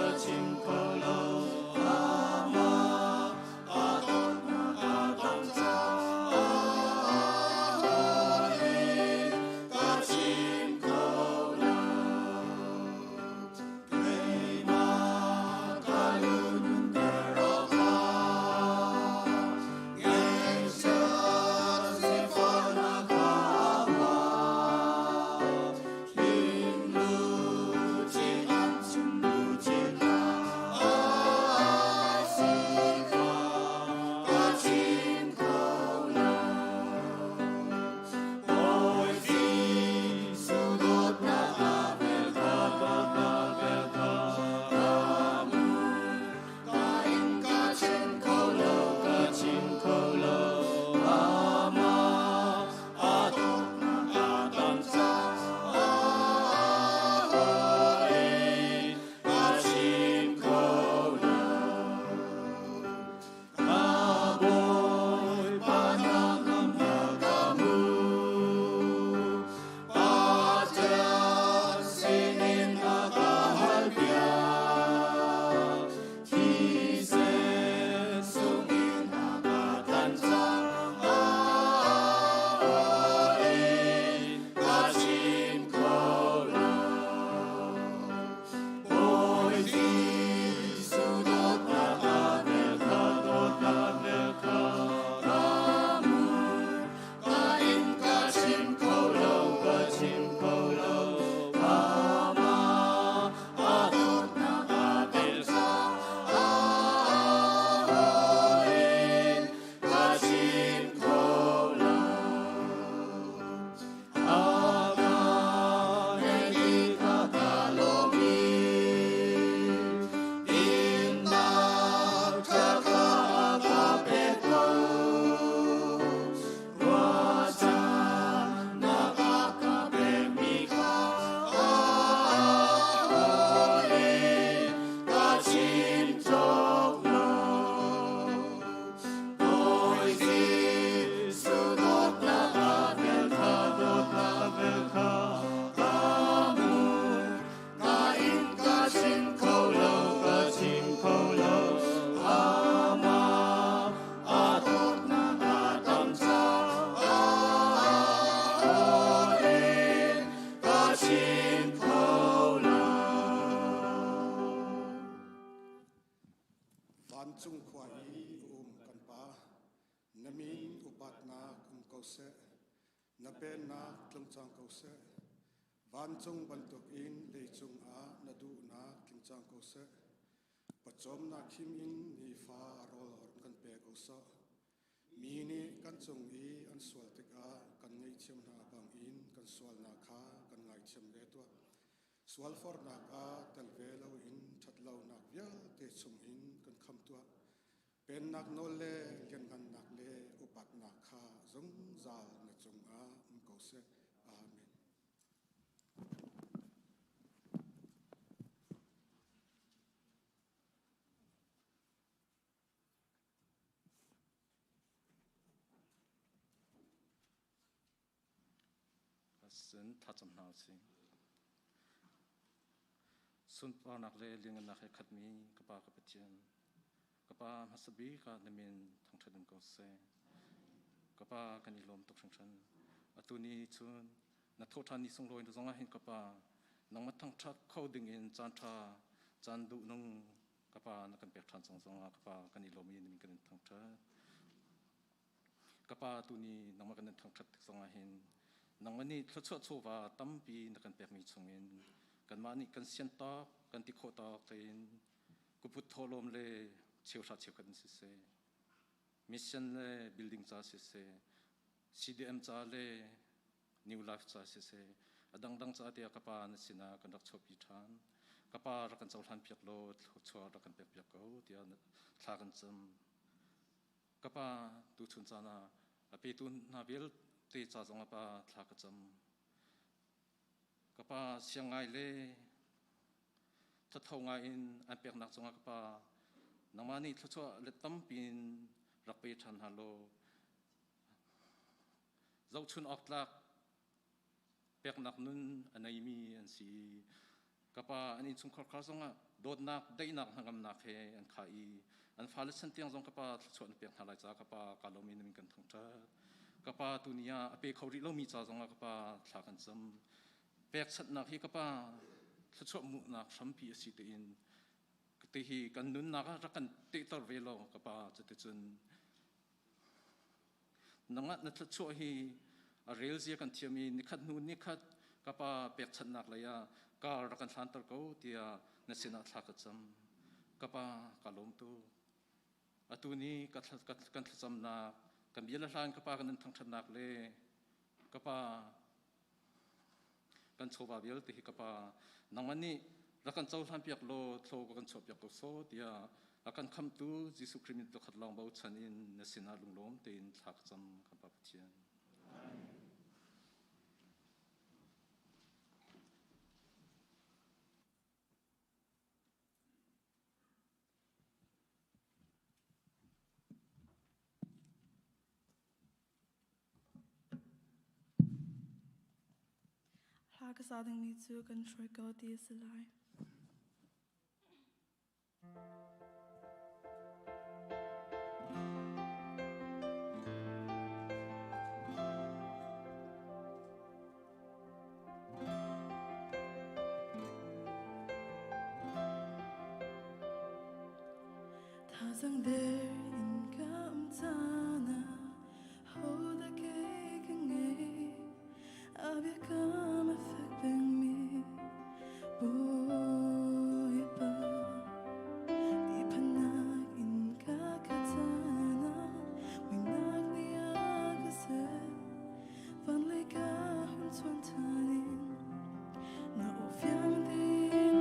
chung khwa i kan pa namin upat na kau se na pen na tlung chang kau se van chung bantuk in le chung a na du na kim chang kau se pachom na khim in ni fa rol kan pe kau so mi ni kan chung i an swal tek a kan ngei chem na bang in kan swal na kha kan ngai chem le to swal for na ka tal ve lo in that lo na ya te chung in kan kham to pen nak no le lian kan nak le upat na kha zong zal na chung a kau se amen.
Sun thacham nau sing sun pa nak le ling nak he khatmi kapa ka patien kapa hasabi ka namin thangthadim ko se kapa kanilom tok sangchan atuni chun na thothani songloi zonga hin kapa nang mathang thak khoding in chan tha chan du nong kapa na kan pek than zonga kapa kanilomi nim kan thangtha kapa tuni nang ma kan thangthat zonga hin nang mani thotso chowa tampi na kan pek mi chungin kan mani kan sienta kan ti khota tein ku put tholom le chewsha chew kan si se mission le building cha si se CDM cha le new life cha si se adang dang cha tia kapa na sina kan rak chopi than kapa ra kan chawlan piak lo chwa ra kan pek piak ko tia thla kan cham kapa tu chun cha na ape tu na vel te cha zonga pa thla ka cham kapa siangai le thathawnga in an pek nak zonga kapa namani thachwa le tampin rakpe than halo zau chun oklak pek nak nun anai mi an si kapa anin chung khar khar zonga dot nak dai nak hangam nak he an khai an falesan tiang zong kapa thachwa an pek thalai cha kapa kalomi nim kan thangtha kapa tunia ape khori lo mi cha zonga kapa thla kan cham pek sat nak hi kapa thachwa mu nak sampi asi te in te hi kan nun nak ra kan te tor velo kapa chate chun nangat na thachwa hi a rel zia kan thiami nikhat nu nikhat kapa pek chat nak la ya ka ra kan thlan tor ko tia na sina thla ka cham kapa kalom tu atuni kan thacham na kan biela hlan kapa kan thangthan nak le kapa kan chowa biel te hi kapa nangani rakan chaw hlan piak lo thlo kan chop piak ko so tia akan kham tu jisu krimin to khatlang bau chanin na sina lunglom te in thak cham kapa pathian
Ka sadang mi chu kan throi ko ti salai ta sang der in ka umtana ho da ke kan ngai abia kam affecting me boy pa di panak in ka katana we nak dia kase van lai ka hun chuan thanin na ofyang din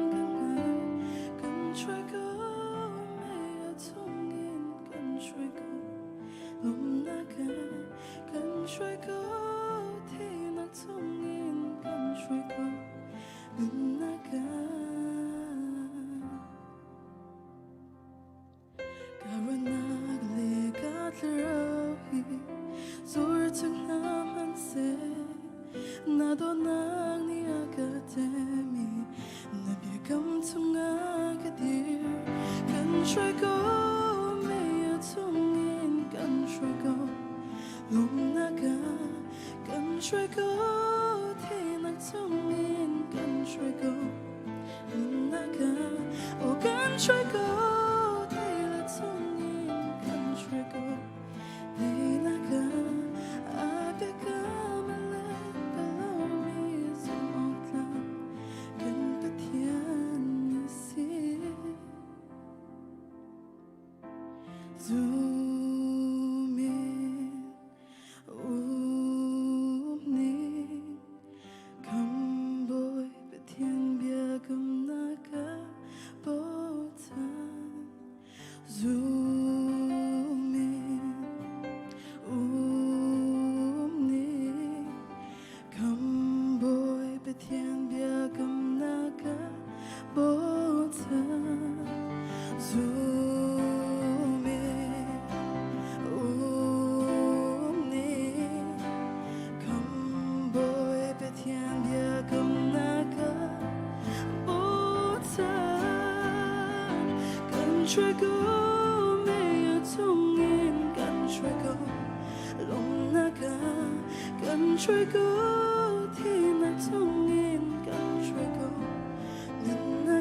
kan try ko me atungin kan try ko lum na kan try ko Tungin kan try ko lunaga Karanag legat larawi Zor tung naman se Nadonang ni akademi Nabiyagam tung agadir Kan try ko may atungin kan try ko lunaga kan try ko thi nak tungin kan try ko lunaga oh kan try ko thi la tungin ช่วยกูไม่อย่าท้องเงินกันช่วยกูลงหน้ากันช่วยกูที่นักท้องเงินกันช่วยกูเงินหน้า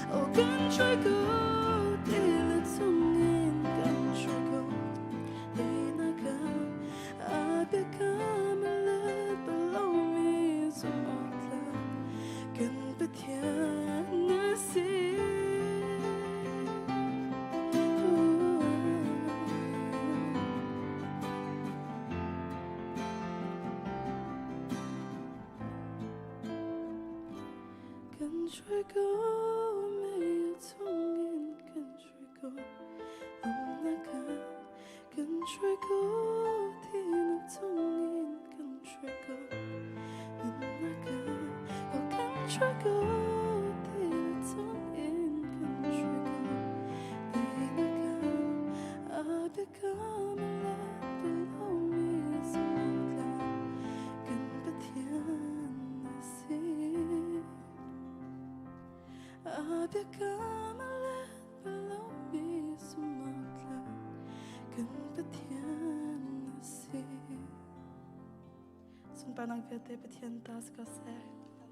โอ้กันช่วยกูที่นักท้องเงินกันช่วยกูที่นักอาเบียกามาเลิศบลงมีสมองเธอกันไปเที่ยวน่าสิช่วยกูไม่อย่าท้องเงินกันช่วยกูลงหน้ากันช่วยกูที่นักท้องเงินกันช่วยกูลงหน้าโอ้กันช่วยกูที่นักท้องเงินกันช่วยกูที่นักอาเบกามาลาเปล่ามีสมองกลางกันปะเทียนนาซีอาเบียกามาเล็ดไปแล้วมีสมัครลากันปะเทียนนาซีสุนปานังเพียเตปะเทียนตาสกเซ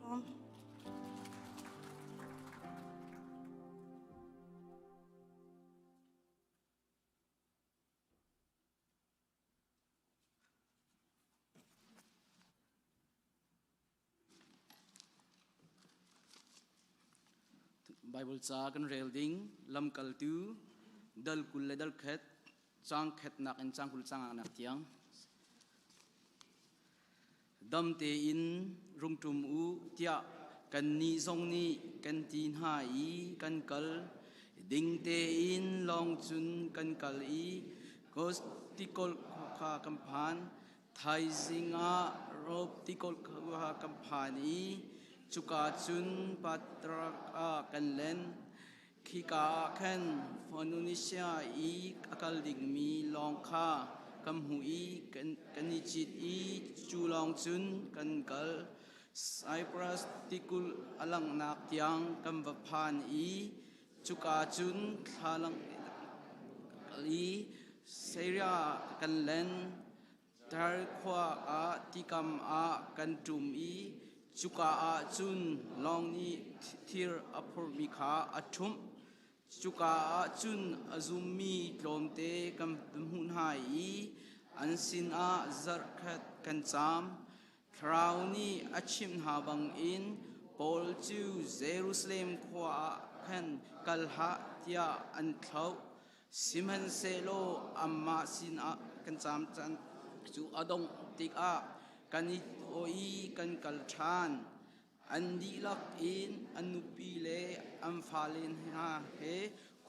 ลอง
Bible cha kan rel ding lam kal tu dal kul le dal khet chang khet nak en chang kul chang nak tiang dam te in rum tum u tia kan ni zong ni kan tin ha i kan kal ding te in long chun kan kal i kos tikol kha kam phan thai zinga rob tikol kha kam phan i chuka chun patra kan len khika khan Indonesia i akal ding mi long kha kam hui kan ni chit i chu long chun kan kal Cyprus tikul alang nak tiang kam va phan i chuka chun thalang i Syria kan len tar khwa a tikam a kan tum i chuka a chun long ni thir apur mi kha athum chuka a chun azum mi tlom te kam hun hai i an sin a zarkhat kan cham thrau ni achim ha bang in pol chu Jerusalem khwa khan kalha tia an thau simhan selo amma sin a kan cham chan chu adong tik a kanit oi kan kalthan andi lak in anupi le amfalin ha he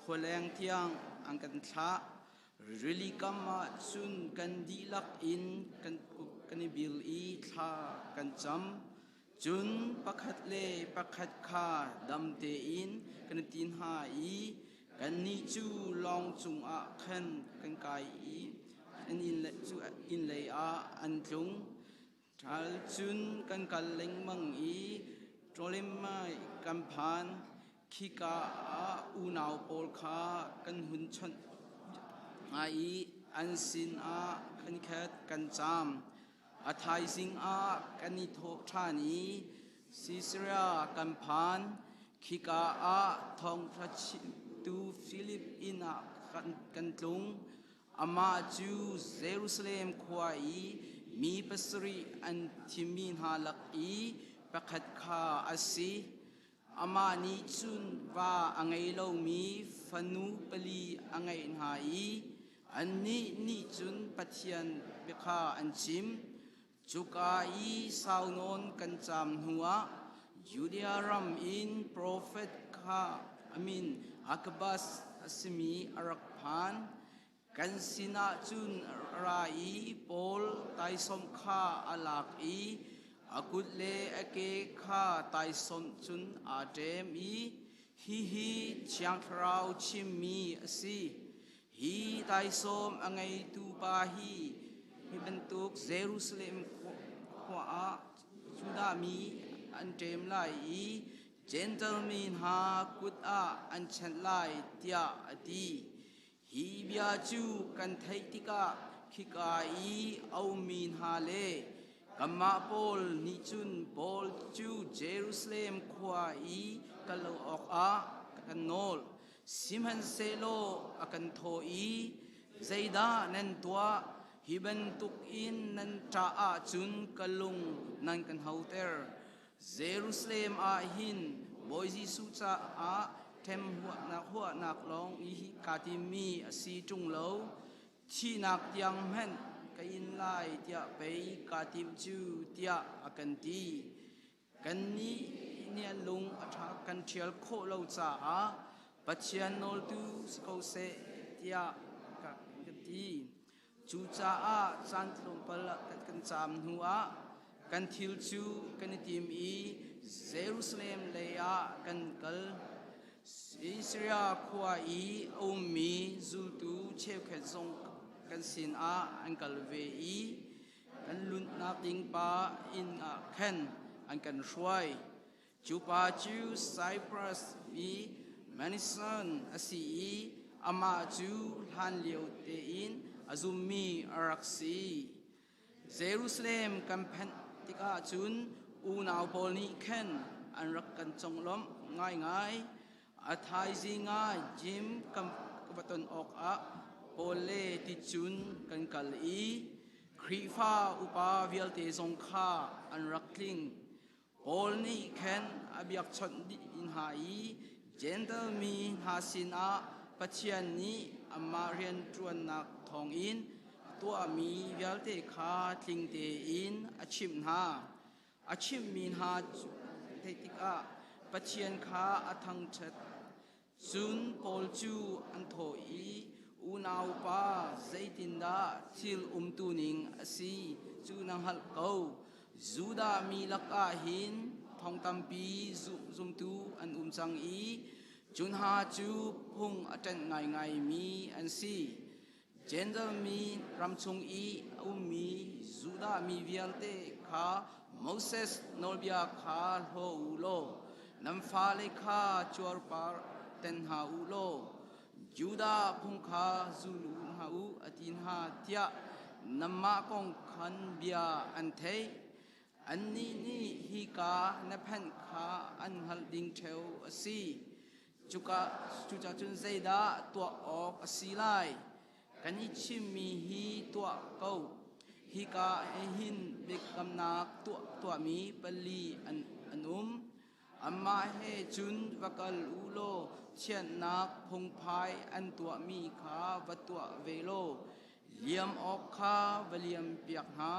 kholeng thiang ang kan tha really kama chun kan di lak in kan bil i tha kan cham chun pakhat le pakhat kha dam te in kan tin ha i kan ni chu long chung a khan kan kai i an in le chu in le a an tlung Thal chun kan kaleng mang i trolim mai kan phan khika a unau pol kha kan hun chan ai an sin a kan khat kan cham a thai sing a kan ni thok thani Sisra kan phan khika a Thawngtha tu Philip in a kan tlung ama chu Jerusalem khwai mi pasri an thimin halak i pakhat kha asi ama ni chun wa angai lo mi fanu pali angai ha i anni ni chun pathian bekha an chim chuka i saunon kan cham huwa Judea ram in prophet kha amin akbas asmi arak phan kan sina chun rai pol tai som kha alak i akut le ake kha tai som chun atem i hi chiang thrau chim mi asi hi tai som angai tu pa hi bentuk Jerusalem kwa a juda mi antem lai i
gentleman ha kut a an chan lai tia adi hi bia chu kan thai tika khika I au min ha le Kama Paul ni chun Paul chu Jerusalem khwa I kalo ok a kan nol simhan selo akan tho I zaida nan tua hiban tuk in nan tra a chun kalung nan kan hauter Jerusalem a hin boise su cha a tem huwa nak long I katimi asi chung lo chi nak yang hen kain lai tia pei katim chu tia akan ti kan ni nia lung atha kan thial kho lo cha a pachian nol tu sko se tia ka ti chu cha a chan tlom pal kan cham hua kan thil chu kan tim I Jerusalem le a kan kal Israel khwa I omi zul tu cheu khet zong kan sin a an kalve I kan lun na ting pa in a khen an kan shwai chu pa chu Cyprus I Manison asi I ama chu han liu te in azumi araksi Jerusalem kan phan tika chun unaw pol ni khen an rak kan chonglom ngai ngai athai zinga Chim kam kabaton ok a Pole ti chun kan kal I Krifa upa vialte zongkha an rakling Pol ni khen abyak chon di in ha I gentle mi ha sin a pachian ni amarian truan nak thong in tua mi vialte kha tling te in achim ha achim min ha te tika pachian kha athang chat chun Pol chu an tho I unaw pa zaitinda thil tuning asi chu nang hal ko zuda mi laka hin thong tampi zum tu an chang I chun ha chu phung atan ngai ngai mi an si gender mi ram chung I mi zuda mi vialte kha Moses nolbia kha ho ulo nam fa le kha chor par ten ha ulo Juda Pumh Zulu hau atin ha tia nama kong khan bia an thei an ni hi ka na phan kha an hal ding theu asi chuka chun zaida tua ok asi lai kan I chim mi hi tua kau hi ka hin bekam nak tua mi pali an amma he chun vakal ulo chian nak phung phai an tua mi kha vatua velo liam ok kha valiam piak ha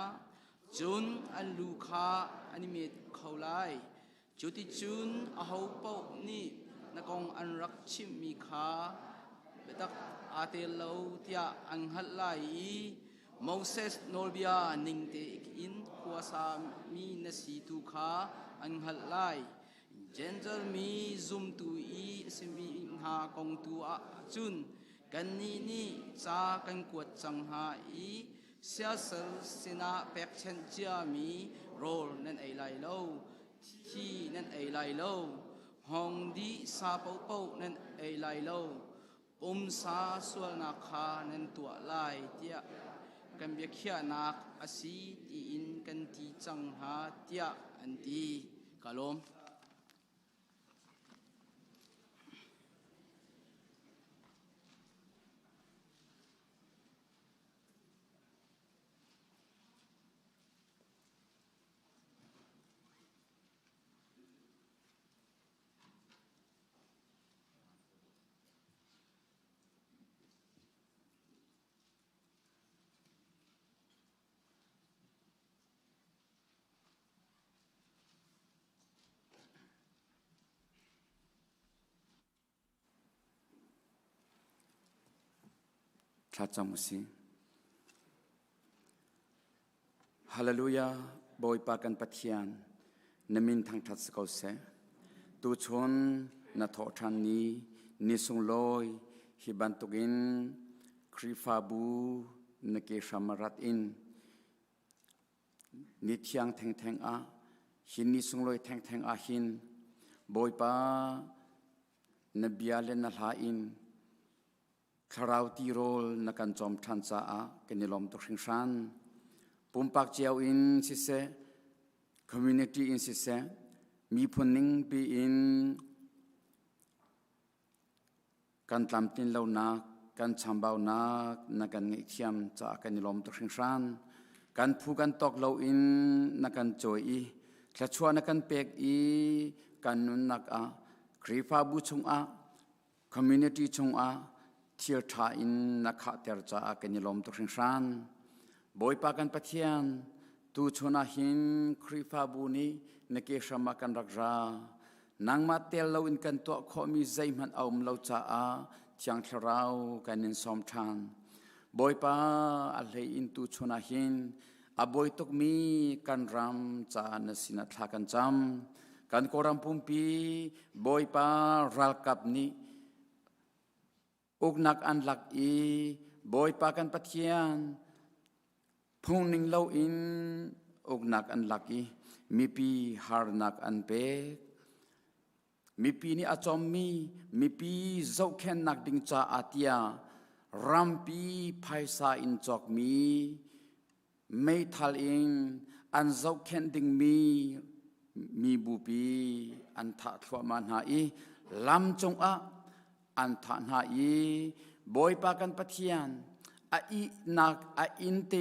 chun an lu kha animet khaulai chuti chun a ho pau ni nakong an rak chim mi kha betak ate lo tia an hal lai Moses nolbia ningte in kuasa mi na si tu kha an hal lai gentle mi zoom tu I simi ha kong tu a chun kan ni cha kan kuat chang ha I sia sel sina pek chen chia mi rol nan ai lai lo thi nan ai lai lo hong di sa pau nan ai lai lo sa sual na kha nan tua lai tia kan bia khia nak asi ti in kan ti chang ha tia an ti kalom
Chachamusi Hallelujah boy pakan pathian namin thang that sko se tu chon na tho than ni nisung loi hi bantugin krifabu na ke shamarat in ni thiang theng a hin nisung loi theng a hin บอยป้านเบียเลนนาลาอินคาราวตีโรลนักันจอมทันซาอากันนิลอมตุชิงชันปุ่มปักเจียวอินสิเซคอมมูนิตี้อินสิเซมีพนิงปีอินกันตามตินเหล่านักกันชำบ่าวนักนักันเงียเทียมจากกันนิลอมตุชิงชันกันผู้กันตอกเหล่าอินนักันโจยอีแค่ชัวนักันเปกอีกันนุนนักอาครีฟาบุชงอาคอมมูนิตี้ชงอาเทียร์ทาอินนักขัดเตอร์จากกันนิลอมตุชิงชันบอยปากันปะเทียนตูชนาหินครีฟาบุนีนักเกษมากันรักรานังมาเตลเราอินกันตัวขอมีใจมันเอาเราจ้าที่ยังเทเรากันนินสอมทานบอยปาอะไรอินตูชนาหินอบอยตุกมีกันรำจานสินัทลากันจำกันโครัมพุมปีบอยปารัลกับนี้อุกนักอันหลักอีบอยปากันปะเทียนพุงนิงเล่าอินอุกนักอันหลักอีมีปีฮาร์นักอันเปกมีปีนี้อาจอมมีปีเจ้าแค่นักดิ่งจ่าอาเตียรัมปีไพศาอินจอกไม่ทัลอิงอันเจ้าแค่ดิ่งมีบุปีอันทัดขวามันหาอีลำจงอันทันหาอีบอยปากันปะเทียนอีนักอินเต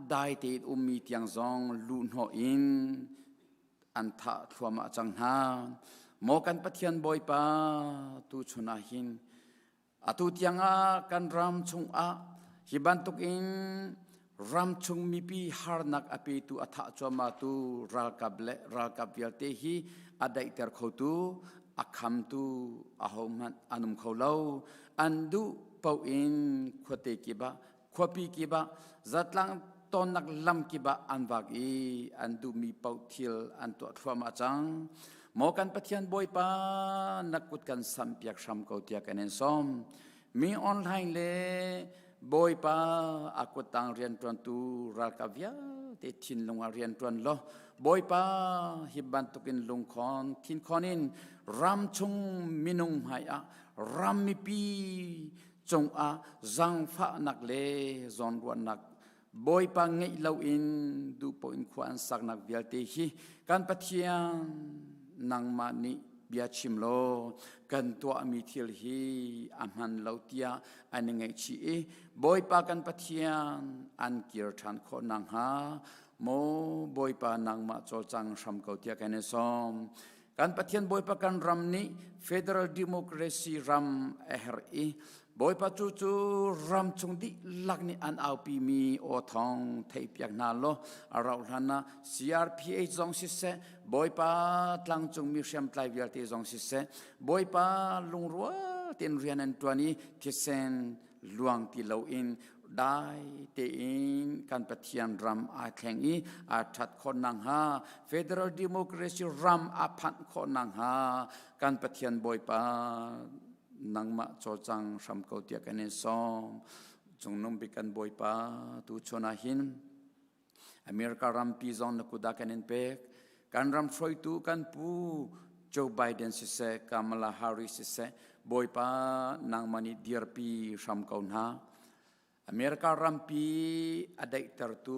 ได้เตมีเตียงซองลุนหัวอินอันทัดขวามาจังหาโมกันปะเทียนบอยปาตูชนาหินตูเตียงกันรำชงฮิบันตุกอินรำชงมีปีฮาร์นักอภิตุอัฐจวมาตุรัลกับเวลเตฮีอดัยเตอร์เขาตุอักคำตุอาหมันอันุมเขาเล่าอันดูเป่าอินขวดเตกิบะขวปีกิบะจัดลังตอนนักลำกิบะอันวากอีอันดูมีเป่าทิลอันตัวทวมาจังโมกันปะเทียนบอยปานักกุดกันสัมเปียกชัมเขาเตียกันเองซ้อมมีออนไลน์เลยบอยปาอากุตังเรียนตวนตูรัลกาเวียเตทินลงเรียนตวนล้อบอยปาฮิบันตุกินลงคอนทินคอนินรำชงมินุงหายรำมีปีจงจังฟ้านักเลจอนวันนักบอยปาเงยเล่าอินดูปอินขวานสักนักเวียเตฮีกันปะเทียนนางมานิเบียชิมโลกันตัวมีทิลฮีอามันเลาเตียอันไงชีบอยปากันปะเทียนอันเกียร์ทันคนนางหาโมบอยปานางมาโจจังชัมเกาเตียกันเนซอมกันปะเทียนบอยปากันรำนี้ Federal Democracy รำเอฮรีบอยปาจูรำชงดิลักนี่อันเอาปีมีโอทองไทยเปียกนาโลเราหานะ CRP จงสิเสบอยปาตลังจงมีเสียมไตรเวียลเตจงสิเสบอยปาลุงรัวเต็นเรียนอันตัวนี้ที่เซนลวงที่เราอินได้เตอินกันปะเทียนรำอาแข่งอีอาทัดคนนางฮา Federal Democracy รำอาพันคนนางฮากันปะเทียนบอยปานางมาโจจังชัมเกาเตียกันเนซอมจงนุ่มบิกันบอยปาตูชนาหินอเมริการัมปีซอนนักดากันเนเปกกันรำช่วยตูกันปูโจไบเดนสิเซกามาลาฮาริสสิเซบอยปานางมานิดีร์ปีชัมเกาหนาอเมริการัมปีอดัยเตอร์ตู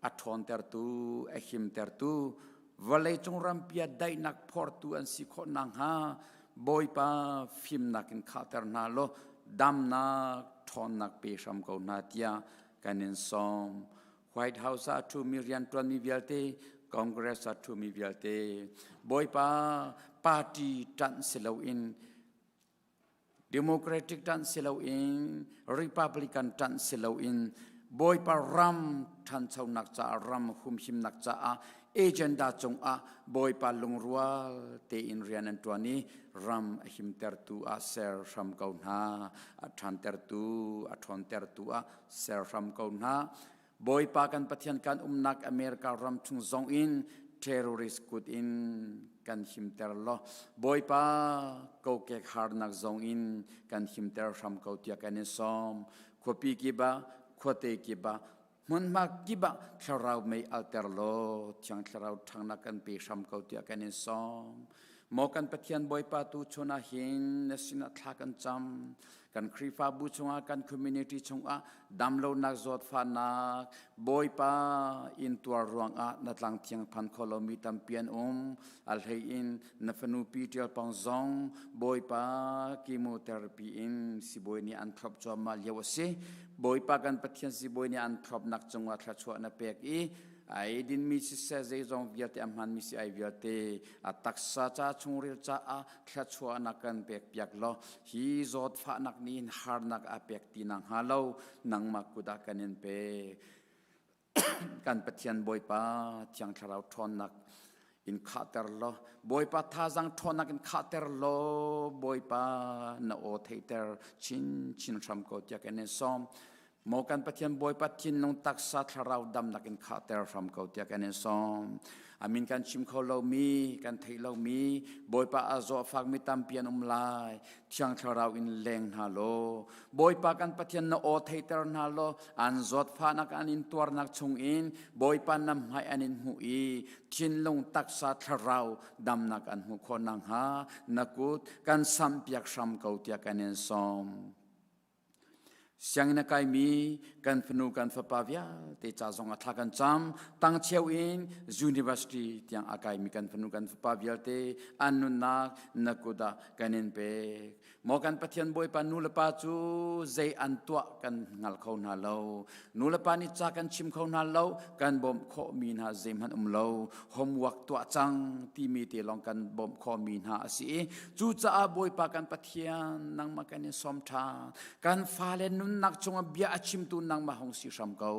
อัทอนเตอร์ตูเอฮิมเตอร์ตูวลัยจงรัมปีอดัยนักพอร์ตูอันสิโคนนางฮาบอยปาฟิมนักอินคาเตอร์นาโลดำนักทอนนักเปชัมเกานาเตียกันอินซอมไวท์เฮาส์ทูมีเรียนตวนมีเวียลเตคอนเกรสทูมีเวียลเตบอยปาปาร์ตี้ตันเซลวินDemocratic ตันเซลวิน Republican ตันเซลวินบอยปารัมทันเจ้านักจ่ารัมหุมหิมนักจ่าเอเจนดาจงบอยปาลงรัวเตอินเรียนตัวนี้รัมหิมเตอร์ตูเซอร์ชัมเกาหนาทันเตอร์ตูทอนเตอร์ตูเซอร์ชัมเกาหนาบอยปากันปะเทียนกันนักอเมริการัมชุงซองอินเทอร์ริสกุดอินกันหิมเตอร์ลอบอยปาเกาเกกฮาร์นักซองอินกันหิมเตอร์ชัมเกาเตียกันเนซอมขวปีกิบะขวเตกิบะมันมากิบะคลาราวไม่อัลเตอร์โลที่ยังคลาราวทางนักกันปีชัมเกาเตียกันเนซอม หมอกันปะเทียนบอยปาตูชนาหินสินะทากันจำกันครีฟ้าบูชงอากันคอมมูนิตี้ชงอาดำโลนักจอดฟ้านักบอยปาอินตัวรวงอานัดลังเทียงพันคอลมีตัมเปียนอัลเฮอินนัฟนูปีเทียลปังซองบอยปาคีโมเทอราปีอินสิบอยนี่อันทรบจอมาเลียวเสบอยปากันปะเทียนสิบอยนี่อันทรบนักจงว่าทรัชวนาเปกอีไอ้ดินมีสิเสใจจงวิลเตอมันมีสิไอวิลเตอัตักษาจ้าชงเรียจ้าทรัชวนักกันเปกเปียกล้อฮีจอดฟ้านักนี้ฮาร์นักอาเปกตีนังฮาโลนังมากุดากันเนเปกันปะเทียนบอยปาเทียงทาราวทอนนักอินคาเตอร์ล้อบอยปาท่าจังทอนนักอินคาเตอร์ล้อบอยปานาโอเทเตอร์ชินชัมโกเตียกันเนซอมโมกันปะเทียนบอยปะทินลงตักษาทาราวดำนักอินคาเตอร์ชัมโกเตียกันเนซอมอามินกันชิมเขาเรามีกันไทยเรามีบอยปาอาโซฟักมีตัมเปียนลายเทียงทาราวอินแรงฮัลโหลบอยปากันปะเทียนนาโอเทเตอร์ฮัลโหลอันจอดฟ้านักอันอินตัวนักชงอินบอยปานำให้อันอินหูอีทินลงตักษาทาราวดำนักอันหูคนนังหานักุดกันสัมเปียกชัมโกเตียกันเนซอมเสียงนักไอมีกันฟนูกันฟปาวิาเตจ่าจงอัฐกันจำตั้งเชียวอินยูนิเวอร์ซิตี้ที่ยังอากาศมีกันฟนูกันฟปาวิาเตอันนุนักกุดากันเองเปกมอกันปะเทียนบอยปานูเลปาจูใจอันตัวกันงัลเขาหน้าเรานูเลปานิจากันชิมเขาหน้าเรากันบ่มข้อมีนาเจมันเราหอมวักตัวจังที่มีเตลองกันบ่มข้อมีนาสิจูจ่าบอยปากันปะเทียนนังมากันสมทากันฟาเลนุนนักจงเบียชิมตูนังมาหงสิชัมเกา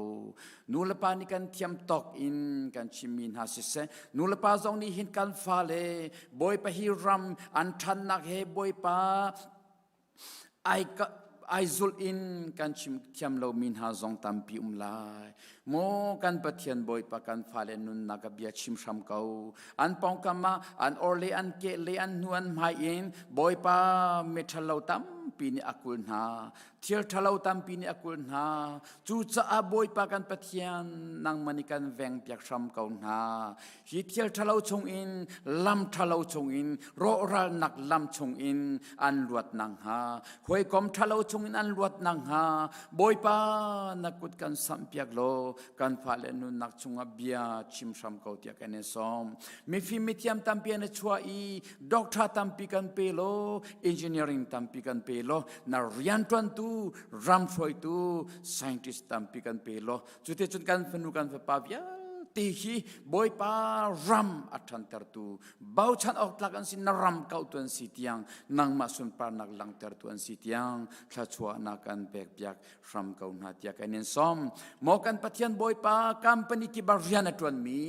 นูเลปานิกันเทียมตอกอินกันชิมินหาสิเซนูเลปาจงนี้หินกันฟาเลบอยปาฮิรัมอันทันนักเฮบอยปาไอซุลอินกันชิมเทียมเรามินหาจงตัมปีลายโมกันปะเทียนบอยปากันฟาเลนุนนักเบียชิมชัมเกาอันปองกามาอันออร์เลอันเกเลอันนวลไฮอินบอยปาเมทัลเราตัมปีนี้อกุลนาเทียร์ทะเลาตัมปีนี้อกุลนาจูจ่าบอยปากันปะเทียนนางมันกันแวงเปียกชัมเกานาฮิเทียร์ทะเลาชงอินลำทะเลาชงอินโรรัลนักลำชงอินอันลวดนางฮาหวยกอมทะเลาชงอินอันลวดนางฮาบอยปานักกุดกันสัมเปียกโลกันฟาเลนุนักชงอเบียชิมชัมเกาเตียกันเนซอมมีฟิมิเทียมตัมปีนชัวอีด็อกเตอร์ตัมปีกันเปโลเอนจิเนียริงตัมปีกันเปโลนาเรียนตันตูรัมฟอยตูไซน์ติสตัมปีกันเปโลจุดที่จุดกันฟนุกันฟปาวิาตีฮีบอยปารัมอัฐันเตอร์ตูบ่าวฉันออกหลักอันสินรัมเก่าตัวอันสิที่ยังนางมาสุนปานักหลังเตอร์ตัวอันสิที่ยังข้าชัวนักกันเปียกเปียกรัมเก่าหน้าที่กันเน้นซ้อมหมอกันปะเทียนบอยปากัมปนิกิบาริยานตัวมี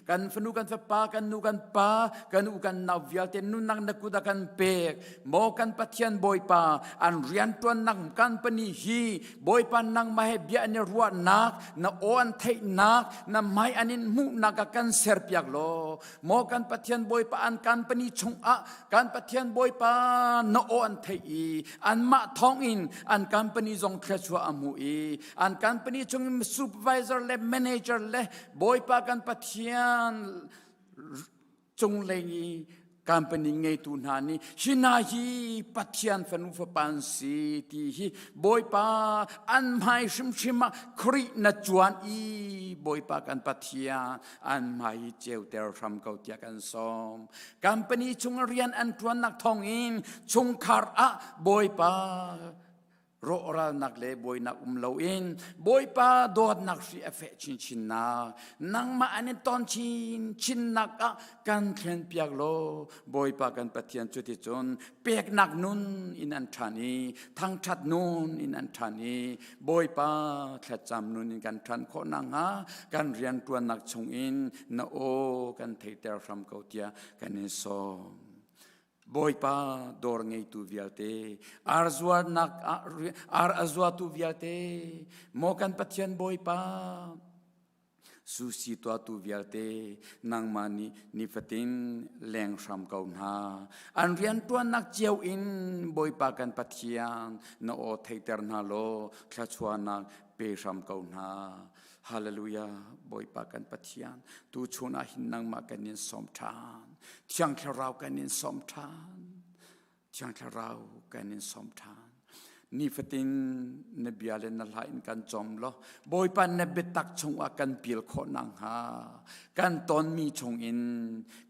กันฟนุกันฟปากันนูกันปากันอุกันนาวิลเตนุนักนักกุดกันเปียกหมอกันปะเทียนบอยปาอันเรียนตัวนักกันปนิฮีบอยปานังมาเฮเบียนรัวนักนาโออันเทนักนาไม่อันนินมุนักกันเสียเปียกโลโมกันปะเทียนบอยปาอันกันปนิชงอะกันปะเทียนบอยปานาโออันเทอีอันมาทองอินอันกันปนิจงเทชัวอามูอีอันกันปนิจงซูเปอร์วิเซอร์เลแมเนเจอร์เลบอยปากันปะเทียนจงเลงีการเป็นยังไงตุนานี่ชินาฮีปัจจัยฟนุฟปันสีที่ฮีบอยปาอันไม่ชิมครีนัจวนอีบอยปากันปัจจัยอันไม่เจ้าเตอร์ทำเก่าเตียกันซ้อมการเป็นจงเรียนอันทวนนักทองอินจงคาร์อะบอยปาโรรานักเลบอยนักเลวอินบอยปาโดดนักฟีเอฟชินนักนังมาอันนี้ตอนชินนักกันเขียนเปียกโลบอยปากันปะเทียนจุดที่จนเปียกนักนุนอินันทานีทั้งชัดนุนอินันทานีบอยปาแค่จำนุนอินกันทันโคนังฮะกันเรียนตัวนักชงอินนาโอกันเทเตอร์ฟรัมเกาเตียกันเนโซบอยปาดอร์ไงตูวิลเตอาร์ซวานักอาร์ซวาตูวิลเตโมกันปัจจัยบอยปาสุสิตัวตูวิลเตนางมานิฟตินแรงชามเกาหน้าอันเรียนตัวนักเจียวอินบอยปากันปัจจัยนโอเทเตอร์นาโลคลาชวานักเปชามเกาหน้า ฮาเลลูยาบอยปากันปะเทียนตูชนาหินนังมากันนินสมทานเที่ยงแค่เรากันนินสมทานเที่ยงแค่เรากันนินสมทานนี่ฟติงเนบิอาเลนนัลหาอินกันจอมล้อบอยปันเนบิตักชงอากันปิลโคนังหากันตอนมีชงอิน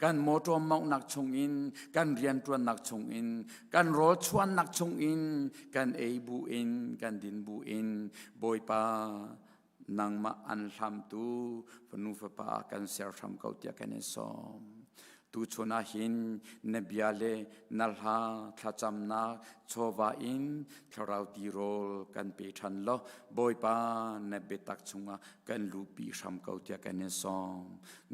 กันโมโตมอกนักชงอินกันเรียนตัวนักชงอินกันโรชวนนักชงอินกันเอบูอินกันดินบูอินบอยปานางมาอันทำตูพนุฟปากันเสียทำเกาเตียกันเอสอมตูชนาหินเนบิอาเลนัลฮาทาจำนักโชวาอินทราวตีโรลกันเปทันล้อบอยปาเนเบตักชงกันลูปีทำเกาเตียกันเอสอม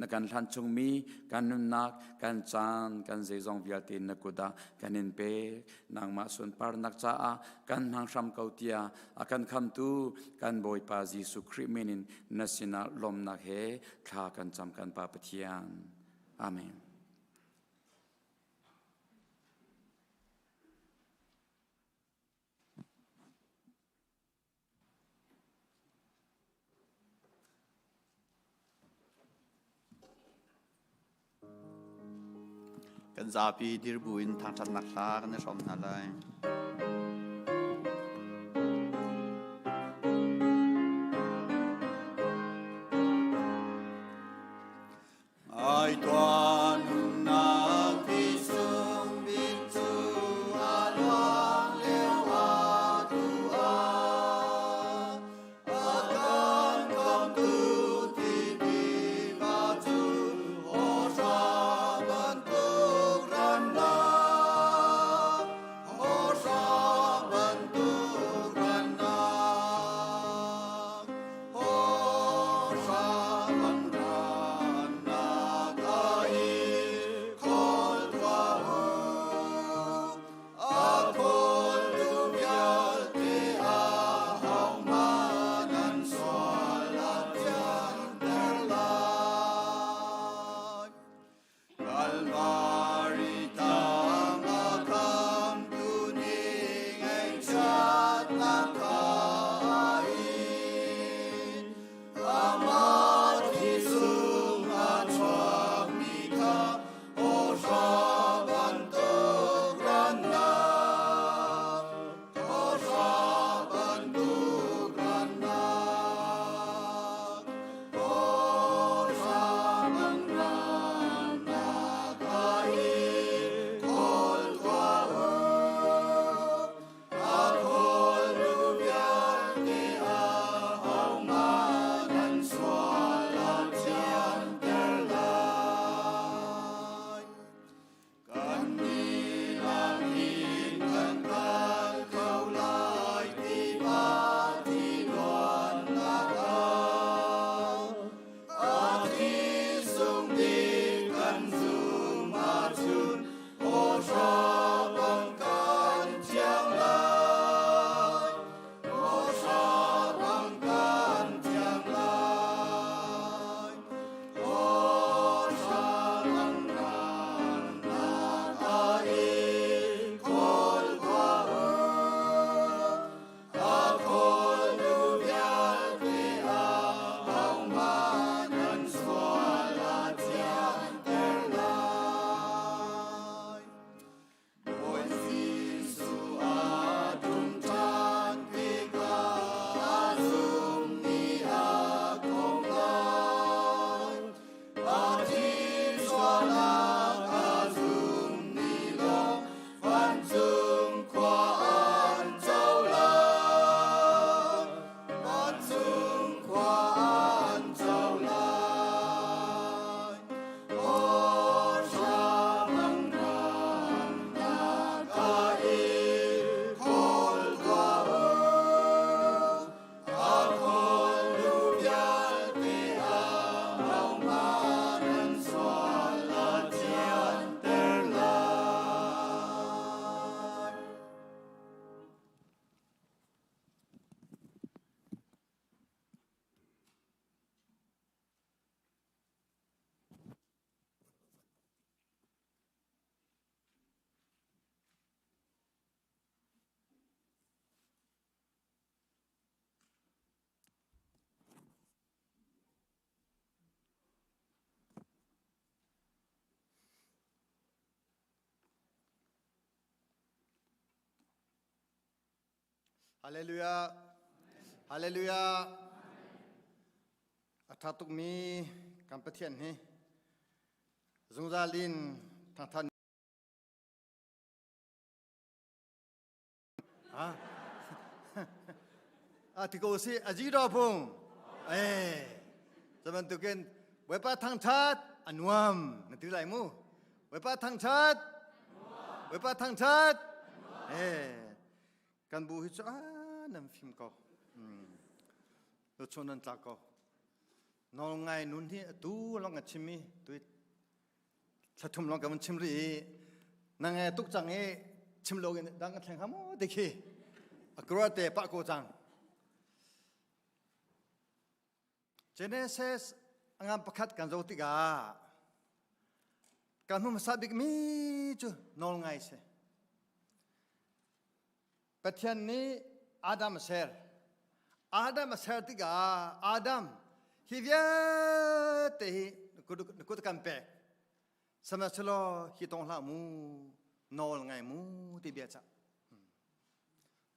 นักการทันชงมีกันนุนักกันจานกันเจจงวิลตินนักุดากันเนเปนางมาสุนปาร์นักจ้ากันนางทำเกาเตียอากันคำตูกันบอยปาจิสุคริมินินนัสินาลมนักเฮทากันจำกันปาปเทียนอาเมน
กันZarhpiดิรบุญทางชันนักลากันในสมนาไลไอตวนนักพิสุงบิจูอาลองเลวาตูอาอาการคำตูที่ดีบาจูโอชาบันตุรันนาโอชา
ฮาเลลูยาฮาเลลูยาอาทาตุกมีกัมปะเทียนให้ซุงซาลินทางท่านที่กูสิอาจีรอพงจะมันตุกินเวปาทางชาติอันวมนั่นที่ไรมูเวปาทางชาติเวปาทางชาติกันบูฮิจนั่นฟิมก็รถชนนั่นตาก็นองไงนุ่นที่ตูลองกับชิมีตุยถ้าทุ่มลองกับมันชิมรีนั่งไงตุกจังไงชิมโลกันดังกันแข่งขโมยเด็กกรัวเตะปะโกจังเจเนเซสงานประคัดกันโจติกาการมุ่งสับบิกมีจูนองไงเสปัจจัยนี้อาดัมเซอร์ติกาอาดัมฮิเวเตหิกุดกันเปกสมัชโลฮิตงลามูนองไงมูที่เบียจ้า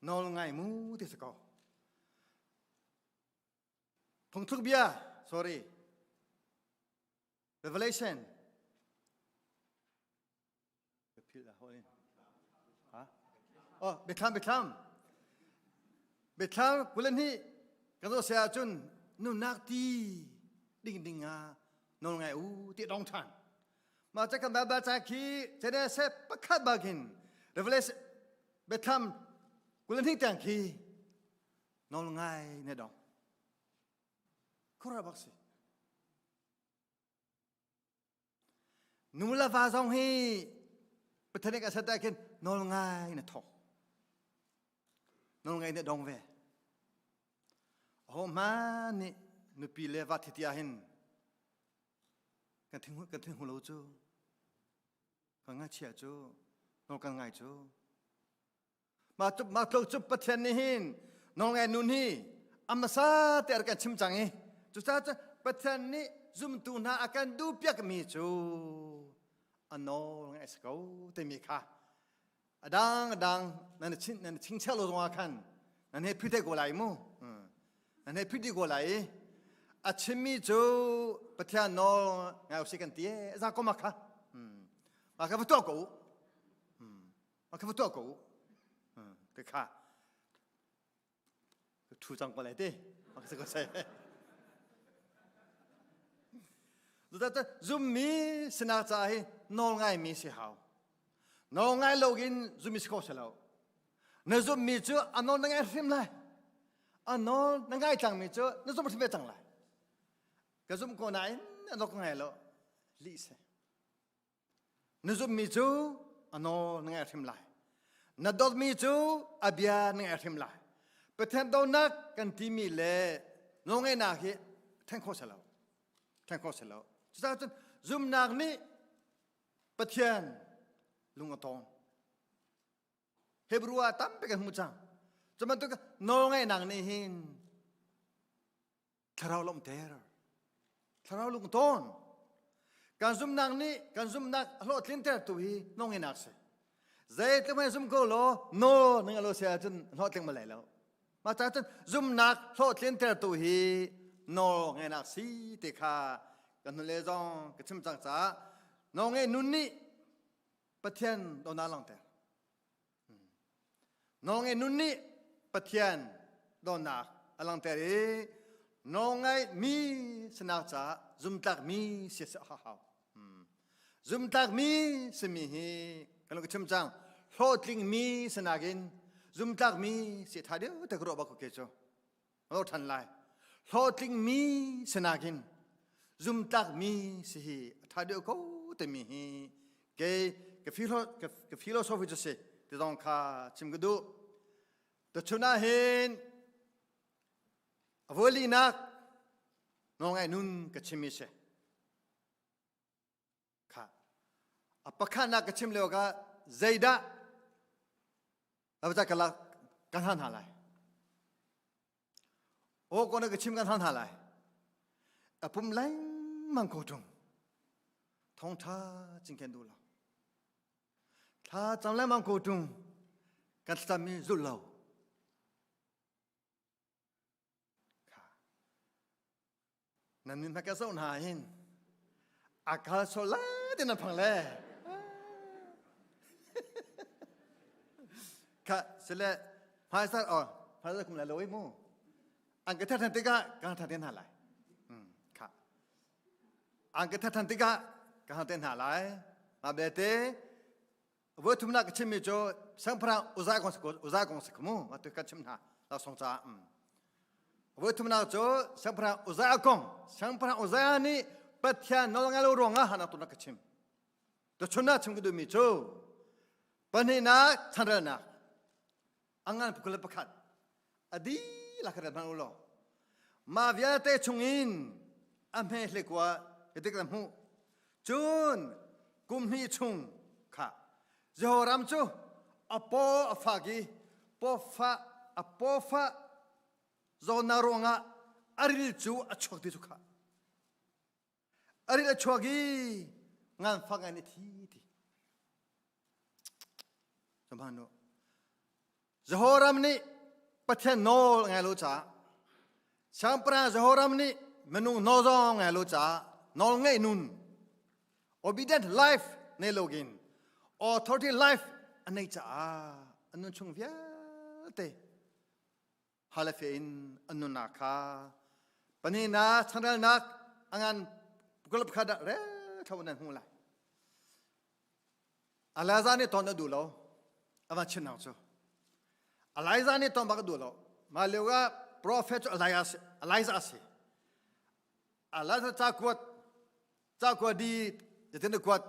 นองไงมูที่สกอพงทุกเบีย sorry Revelation ผิดละคนนี้ฮะอ๋อเบคลัมกุลนี่กันตัวเสียจุนนู่นนักตีดิ่งนองไงที่ดองทันมาจากกันแบบจากที่จะได้เสพประคัดบากิน Revelation เบคลัมกุลนี่แต่งขี้นองไงเนี่ยดองคุณรับสินูลาฟาซองฮีประเทศนี้ก็แสดงกันนองไงเนี่ยทอนองไงเนี่ยดองเวโอ้มานี่นุปีเลวัตที่อาหินกันถึงหัวเราจูกันง่ายเชียจูนองกันง่ายจูมาจุบประเทศนี้หินนองไงนู่นนี่อามาซาเตอร์กันชิมจังฮีจุดท้ายประเทศนี้ซุ่มตูน่าอาการดูเปียกมีจูอันโน้นไอ้สกาวเต็มีค่ะดังนั่นชิงเชลล์ตรงอาคันนั่นให้พิธีกรไหลมู่นั่นให้พิธีกรไหลอาชิมีจูประเทศโน้นไงอุสิกันตีจะก็มาค่ะมาค่ะฟุตกูแต่ค่ะทุจังก็เลยดิมาค่ะสก็ใช่แต่จุ่มมีสนาใจน้องไงมีสิหาวน้องไงโลกินจุ่มมีสกอเชลาวนั่นจุ่มมีจูอันน้องนั่งไงฟิมเลยอันน้องนั่งไงจังมีจูนั่นจุ่มที่เบจังเลยก็จุ่มคนไหนอันน้องไงโลลิเซนั่นจุ่มมีจูอันน้องนั่งไงฟิมเลยนั่นดอดมีจูอาเบียนั่งไงฟิมเลยประเทศโดนักกันที่มีเล่น้องไงนักเหแทงโคเชลาวจะจนซุมนักนี้ปะเทียนลุงอตองเฮบรัวตั้มไปกันมุจังจะมันตัวก็น้องไอ้นักนี้หินทาราวลมเทอร์ทาราวลุงตอนการซุมนักนี้การซุมนักโลดลินเทอร์ตัวฮีน้องไอ้นักเสียใจที่ไม่ซุมก็โลโน่นึกเอาเสียจนโลดลิงมาเลยแล้วมาจากจนซุมนักโลดลินเทอร์ตัวฮีน้องไอ้นักสีติขากันนั่นเลยจ้องกระชิมจังจ้าน้องไอ้นุ่นนี่ปะเทียนโดนน่าลังเตอน้องไอ้นุ่นนี่ปะเทียนโดนน่าลังเตอน้องไอ้มีสนาจ้าซุมตักมีเสียสะฮาวซุมตักมีสมีฮีกันกระชิมจังโหดลิงมีสนากินซุมตักมีเสียท่าเดียวแต่กระโดดบักเกจเราทันไล่โหดลิงมีสนากินซุมตักมีสิฮีท่าเดียวก็แต่มีฮีque philosophyจะสิที่ต้องข้าชิมกระดูแต่ชนะเห็นวลีนักน้องไอ้นุ่นก็ชิมมิเสค่ะปะขันนักก็ชิมเร็วก็ใจดะแล้วจะกันละกันทันหาไรโอ้คนนั้นก็ชิมกันทันหาไรผมแรงมังโกจงท้องท่าจริงแค่ดูเราถ้าจำแรงมังโกจงกันสามีจุดเรา
นั่นนักเจ้าหน้าหินอากาศโซล่าเดินพังแล่ค่ะเสร็จแล้วพายสัตว์อ๋อพายสัตว์คุมแล้วเลยมู่อันก็ถ้าทันติกะการทันเต้นหาไรค่ะอันก็ถ้าทันติกะการเต้นหาไรมาเบเต้วัตถุนักชิมมิโจสังพระอุซากงสกุมู่มาตุกัชิมหาเราสงสารวัตถุนักโจสังพระอุซากงสังพระอุซานี่ปัทยานนองาลูรองะหานาตุนักชิมตัวชนน่าชิมกุดูมิโจปัญหาหนักทันเรนักอังงานพุกเลปขัดอดีลักระดับนั้นอุลมาวิอาเตชงอินอเมริกว่าเด็กลำหูจูนกุมฮีชงค่ะเจอรำจูอปออฟากีปอฟาโซนารงะอาริลจูอชกดิจุค่ะอาริลชวกีงานฟังอันนี้ทีสมภารโนเจอรำนี่ปัจเจโนไงรู้จักช่างปราเจอรำนี่มนุษย์โนซองไงรู้จักนอลไงนุน obedient life ในโลกิน authority life อันไหนจ้าอันนั้นชงเวียเตฮาเลฟินอันนั้นนักค่ะปนินาชันเรนักอังานกลบขัดเร่ทวันนั้นหูไลอะไรซานี่ตอนนั้นดูแล้วอาวันชินเอาจ้ะอะไรซานี่ตอนบักดูแล้วมาเรียกว่า prophet อะไรซาสิอะไรซาจากวดดีจะถึงกวด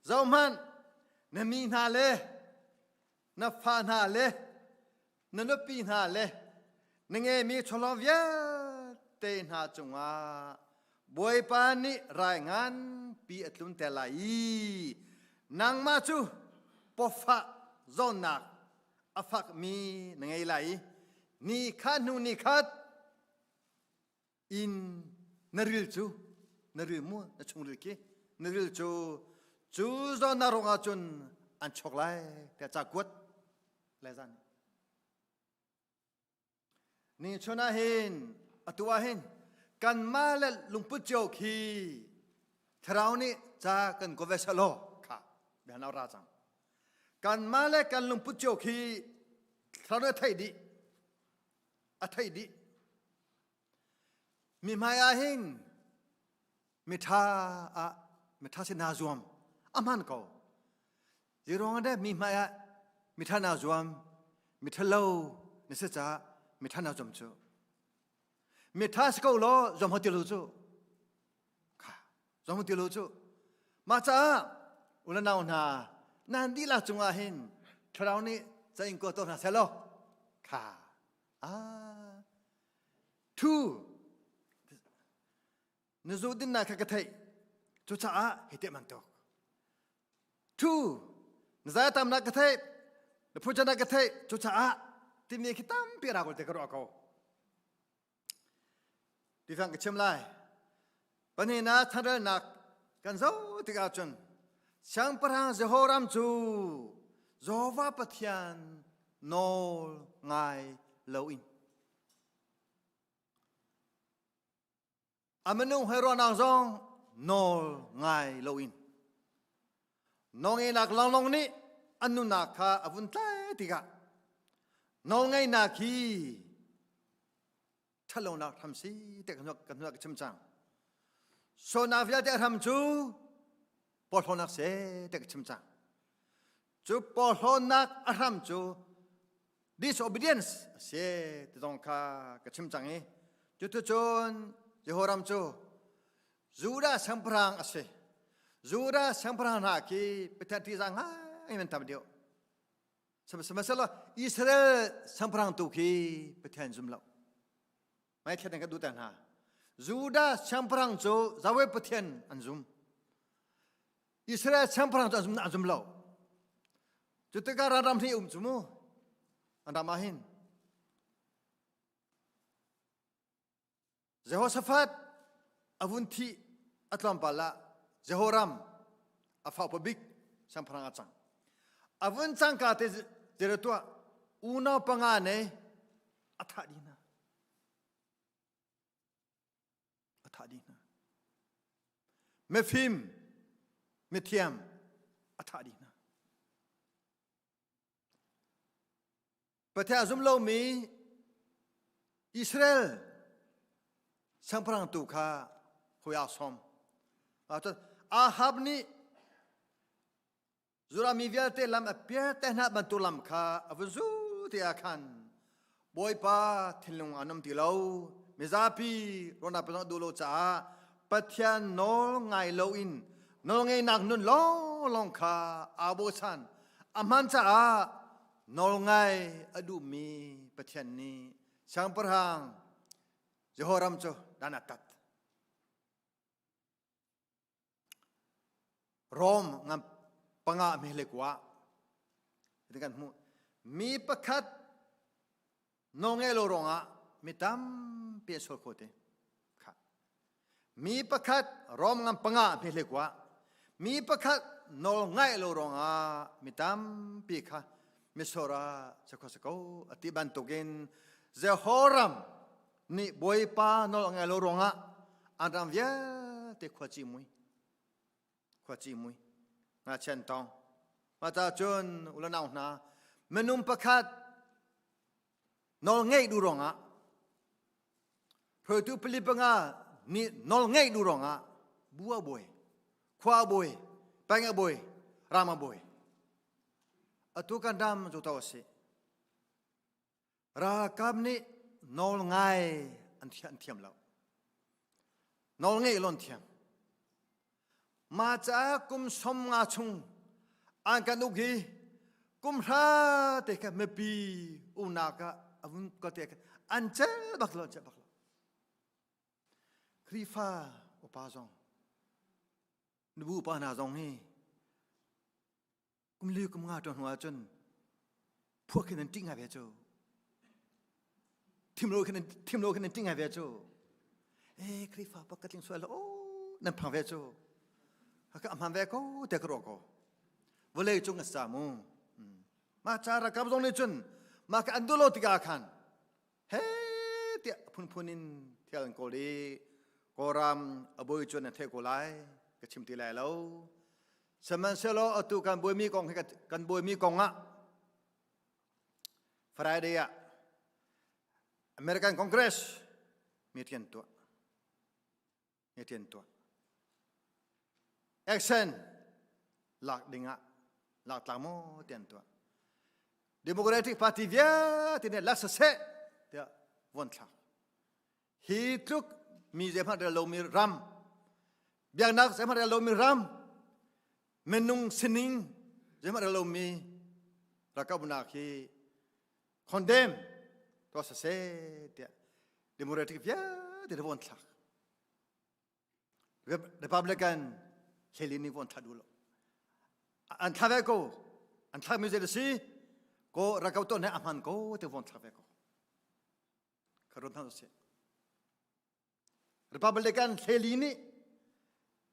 เจ้ามันนมีนาเลนฟ้านาเลนนปีนาเลนเงมีชลวิเตนาจงอาบวยปานิรายงานปีอัตลุนเตลายนางมาจูปอฟะจอนนักอฟักมีนงไงไหลนี่ขัดนูนี่ขัดอินนริลจูนริลมัวนชงริลกีนริลจูจอนนารองอาจุนอันชกไลแต่จากกวดเลซันนี่ชนะเห็นอตัวเห็นกันมาเลลุงพุทธโจคีทราวนี้จะกันกเวสโลค่ะเบียนเอาราจังกันมาเลกันลุงพุทธโจคีทราวนี้ไทยดีไทยดีมีมายาเห็นมิท่าเสนาจวมอามันเขาจีรองได้มีมายามิท่านาจวมมิท่าเล่านิสจ้ามิท่านาจวมจูมิท่าสกุลจวมหัวติลูจูค่ะจวมหัวติลูจูมาจ้าอุลนาวนานันดีลาจงอาเห็นทราวนี้จะอิงก็ตัวน่าเสลอค่ะทูนจูดินนักกะเทยจุจ้าเหตุมันตกทูนใจตามนักกะเทยนพูดนักกะเทยจุจ้าที่มีคิดตามปีรากลเตกรอเขาดิฟังกะเชมไลปนินาทันเรนักกันโซติกาจุนช่างประหารเจโฮรัมจูโจวาปะเทียนโนไงเลวินอามันนุ่งเฮโรนังซองโนไงเลวินน้องเอนักลองนี่อันนุนักข้าอวุนเตติกะน้องไงนักฮีทะลงนักทำสิแต่กันนักชิมจังโซนาฟิอาเตทำจูปอลนักเสแต่กันชิมจังจูปอลนักทำจู disobedience เสแต่ต้องข้ากันชิมจังเอจุดจุนเจโฮรัมจูจูดาสัมปรางอาเซจูดาสัมปรางนักqui peut-être ils ont un tabdio semasalah Israelสัมปรางตุqui peut-être zum lo mai khet ka du tan ha judaสัมปรางจูจะเวปเทียนอันซุมอิสราเอลสัมปรางจูอันซุมloจุดการารำที่จุมูอันดามาหินเจโฮสฟัดอวุนทีอัตลัมปาละเจโฮรัมอาฟาปบิกสัมปรางอาจังอวุนจังกาเตเจรตัวอุณาปังานเนอัฐาดีนาอั atadina me film me tiam atadina Pati azum lo mi Israel sang perang tu kha hoya som atau Ahab ni zura mi viate lam apia tehna bantulam kha avzu ti akan boy pa thilung anam ti lo mi Zarhpi rona pa du lo cha pathian nol ngai lo in nol ngai nak nun long kha abo chan aman cha nol ngai adu mi pathian ni sang perang Jehoram cho danatat Rom ngam panga mi lekwa dengan mi pakat nongelo ronga mitam pesol kote kha mi pakat rom ngam panga mi lekwa mi pakat nol ngai lo ronga mitam pi kha misora sako ati bantogen Jehoram ni boy pa nol ngai lo ronga andam via te kwachi mui nga chen tong mata chun ulanau na menum pakat nol ngai du ronga Pertu pelipanga ni nol ngai du ronga bua boy kwa boy panga boy rama boy atu kan dam tu tahu si rakam ni nol ngai an thiam lau nol ngai lon thiam Maca kum som ngachung angkan ugi kum ha teka mepi unaka avun ko teka ance baklo krifa opazong nubu pa na zong ni kum li kum nga ton hwa chun phok ken ting ha ve cho timlo ken ting ha ve cho krifa pakating swalo nan phang ve cho Haka amhan veko tekroko. Boleh cung asamu. Macara kabzong ni chun. Maka andulo tiga akan. Hei tiap pun-punin tiang koli. Koram aboy chun te kolai. Kecim tilai lau. Seman selo atu kan boy mi kong kan boy mi kong a. Friday ya. American Congress. Mitian tua. Action lak dinga lak tamo tian tua Democratic Party via tine la se dia won thak he took mi zema de lo mi ram biang nak zema de lo mi ram menung sining zema de lo mi rakabuna ki condemn to se dia Democratic via tine won thak Republican Kelini won tadulo. Antaveko, antamizesi, go rakauto ne aman go te won taveko. Karotan se. Republican Kelini,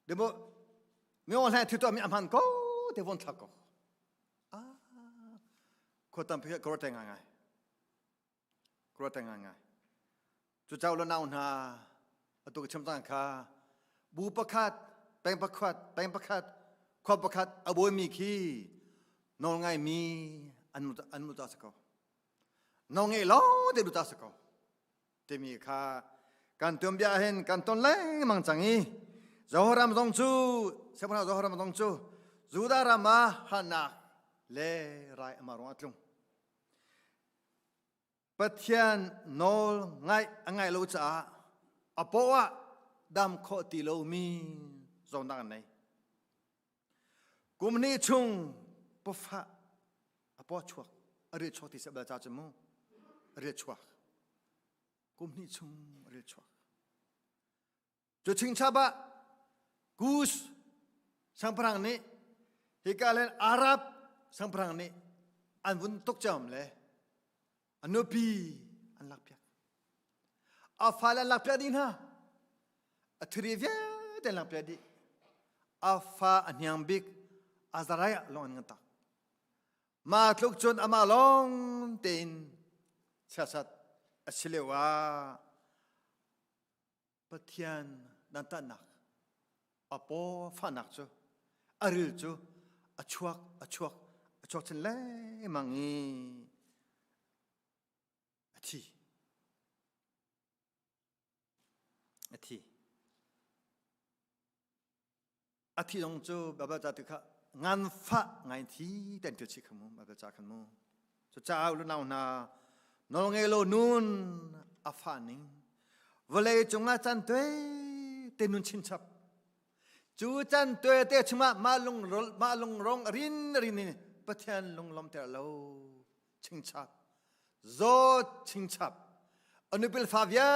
demo me on ha tito mi aman go te won tako. Kotam pe krotenga. Chu chau lo naun ha atu chimtang kha bu pakat Peng pakat, kau pakat aboy mi ki, nol ngai mi an muta sako, nol ngai lo de muta sako, temi ka kan biahen kan ton leng mang changi, Zohoram dongchu, siapa Zohoram dongchu, Zudarama Hmannak le rai amarong atlung, Pathian nol ngai lo cha, apoa dam ko ti lo mi. Zong dangan nei. Kumni chung pofa apo chuak ari chuak ti sebla cha chemu ari chuak kumni chung ari chuak jo ching chaba gus sang perang ni hikalen Arab sang perang ni an bun tok jam le anopi an lakpia afala lakpia din ha atrivia den lakpia di Afa anyambik azaraya long ngata. Ma tluk chun ama long tin sasat asilewa pathian dan tanak apo fanak jo aril jo achuak chen le mangi ati dong jo baba jatu kha ngan fa ngai thi den tu chi khamu baba ja khamu so cha lu nau na no nge lo nun afaning vole chunga chan twe te nun chin chap chu chan twe te chuma ma lung rong rin ni pathian lung lom ter lo ching chap zo ching chap anupil favia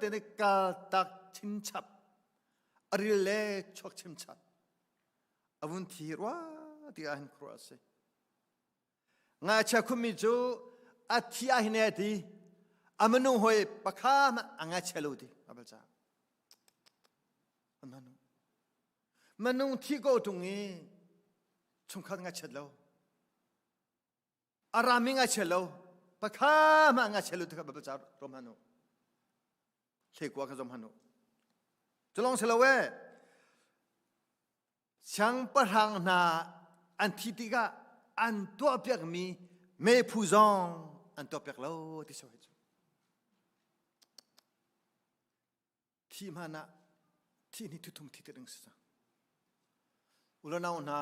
te ne ka tak chin chap arile chok chim chap avun thirwa ti ahin croase nga cha khumi jo athia hine ti amanu hoi pakha anga chelo ti abalcha ananu manu thi go tungi chungkha nga chelo arami nga chelo pakha anga chelo ti abalcha romano lekwa ka romano jolong selawe Siang perhang na antitiga antopiak mi me puzong antopiak lo ti so hejo. Ti mana ti ni tutum ti tereng sa. Ulana na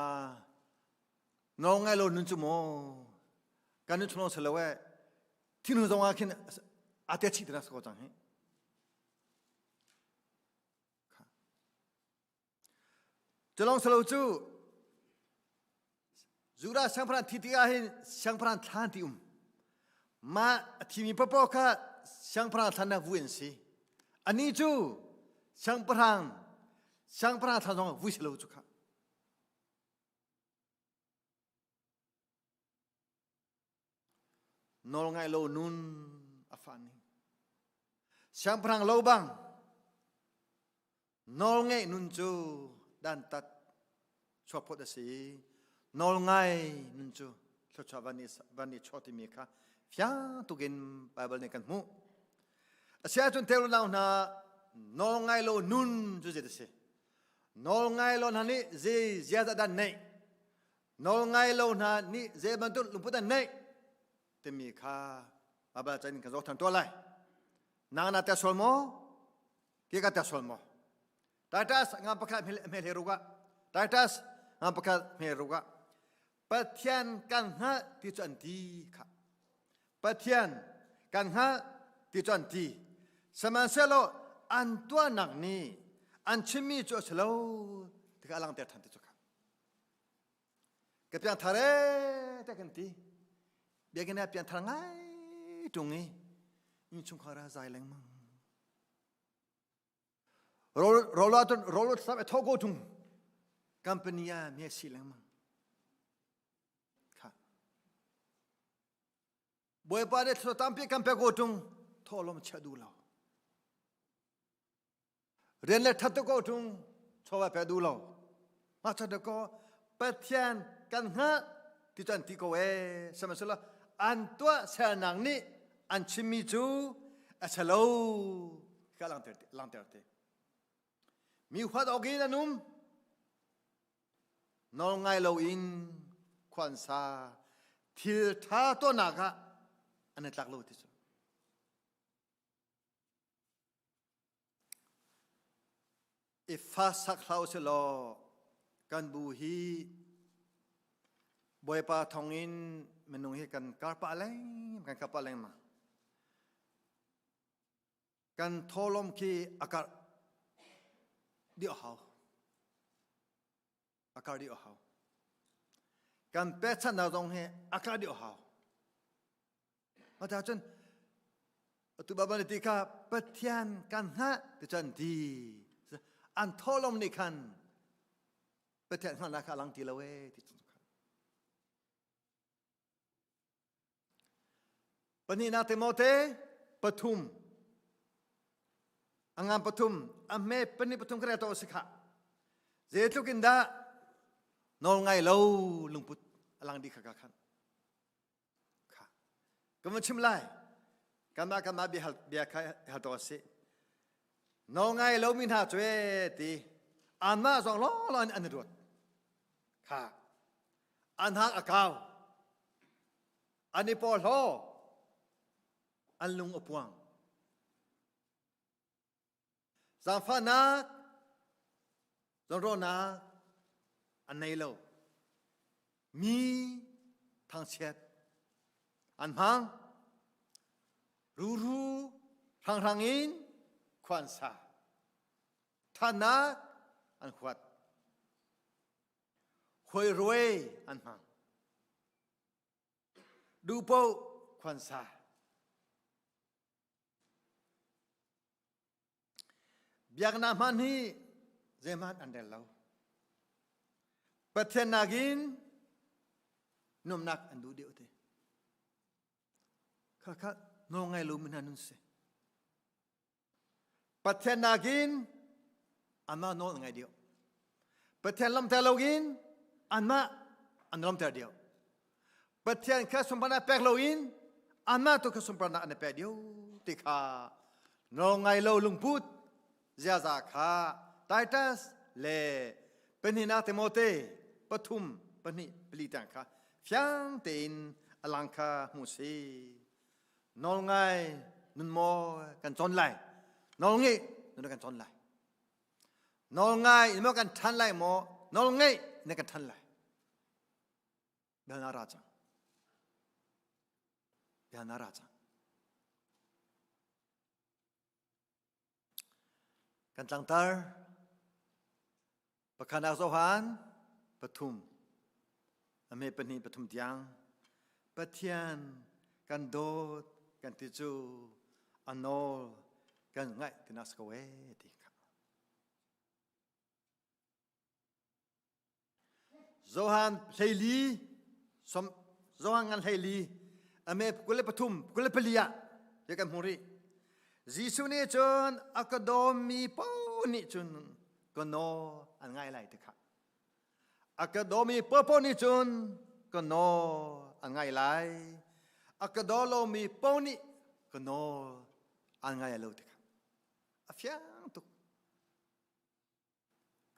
no ngai lo nun chumo kan nu chuno selawe ti nu zong akin ate chi dras ko jang he. Jolong selalu tu, zura sang peran tiga hin sang peran thanti ma timi papoka sang peran thana vuensi, ani tu sang peran thanong vui selalu juga. Nol ngai lo nun afani, sang peran lobang, nol ngai nun tu. Dan tat chopot asi nol ngai nunju chocha vani choti mika fya tugin bible ne kan mu asia chun telu na nol ngai lo nun ju je dese nol ngai lo na ni ze ziada dan nei nol ngai lo na ni ze bantu lumpu dan nei te mika aba chan kan zo tan to lai nang na ta solmo ke ka ta solmo Tatas ngapakat meleruga, tatas ngapakat meleruga. Patian kan ha tijuan di ka. Patian kan ha tijuan di. Semanselo antua nak ni, ancimi jo selo tiga alang tertan tijuka. Kepian thare tekanti, biagina pian thangai tungi, ini cungkara zaileng mang. Rolat sampai togo tung company-nya mesi lemang. Ka. Boy pada tu tampi kampe gotung tolong cedulau. Renle thatu gotung coba pedulau. Macam deko petian kan ha tijan tikowe sama sela antua senang ni ancimicu asalau kalang terte. Mi huat ogin anum nol ngai lo in kwan sa til tha to naga anet lak lo tisu ifa sak lau se lo kan bu hi boy pa thongin menung hi kan karpa leng ma kan tholom ki akar dio hao akar dio hao kan pecha na dong he akar dio hao mata chen tu baba ni tika patian kan ha ti chan di an tholom ni kan patian han la khalang ti lawe ti pani na te mote pathum Angam patum, ame pani patum kaya to sikha. Zetu kinda nol ngai lo lungput alang di kakakan. Ka. Kamu cimlai, kama bi hal to se. น้องไงเรามีหน้าช่วยตีอันมาสองล้ออันนี้รวดค่ะอันหักอากาวอันนี้ปอล้ออันลุงอปวงสังฟานักสังโรนักอันไหนเรามีทางเช็ดอันพังรู้ทางอินควันซาท่านักอันขวัดคอยรวยอันพังดูโปควันซาเบียกนามันนี่เจมันอันเดลเราประเทศนากินนุ่มนักอันดูเดียวเถอะข้าน้องไงรู้มันนั่นสิประเทศนากินอันมาโน้นไงเดียวประเทศลำเทลกินอันมาอันลำเทเดียวประเทศข้าสมบัติแปลกเราอินอันมาตัวข้าสมบัติอันแปลกเดียวติข้าน้องไงเราลุงพูดเจ้าจากข้าไททัสเล่เป็นหินาเตโมเตปทุมเป็นหิปลีตังข้าเฟียงเตินอลังคามุสีน้องไงนุ่นโมกันจนไหลน้องงี้นุ่นกันจนไหลน้องไงนุ่นกันทันไหลโมน้องงี้นี่กันทันไหลเบียนาราจังเบียนาราจังกันจังเตอร์ประคันอาโซฮันปทุมอเมเป็นนี่ปทุมยังปะเทียนกันโดดกันติจูอันโนกันง่ายที่นักสกเวติครับโซฮันเฮลีสมโซฮันกันเฮลีอเมกุเลปทุมกุเลปลียะเยกันมุรีจีสุนี่จนอักดอมีปอนี่จนก็โนอันง่ายไรติครับอักดอมีปอนี่จนก็โนอันง่ายไรอักดอโลมีปอนี่ก็โนอันง่ายเลยติครับอาฟยังตุก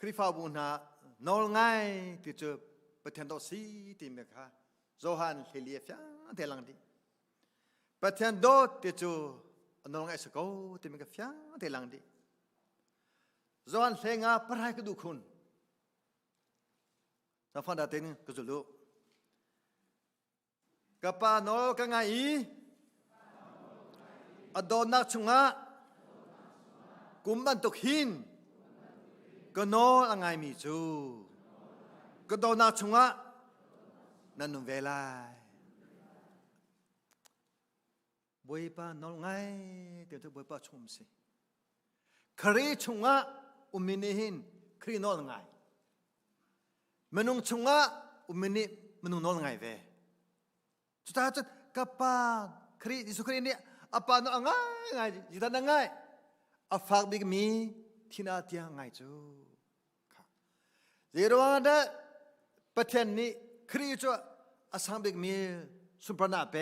คริฟาบุญฮะนอลง่ายที่จะประเทศดอสีที่เมฆะโซฮันเฮลีฟยังเทลังดีประเทศดอที่จะนองไอ้สกอที่มันก็ฟ้าเทลังดีจวนเสงาปรายก็ดูคุณจะฟังได้ถึงก็จะรู้กับปานอกังไงอดอนักชงะกุมบันตุกินก็นออังไงมีจูก็ดอนักชงะนั่นนุ่มเวลาบวยป้านอลไงเดี๋ยวจะบวยป้าชมสิครีชงะอุมินิหินครีนอลไงมนุงชงะอุมินิมนุงนอลไงเวจุดท้ายจุดกับป้าครีดิสุครีเนี่ยอาป้านอลไงไงจิตนั่งไงอาฝากบิกมีที่นาที่ไงจูเดี๋ยววันเดประเทศนี้ครีจูอาสังบิกมีสุพรรณเป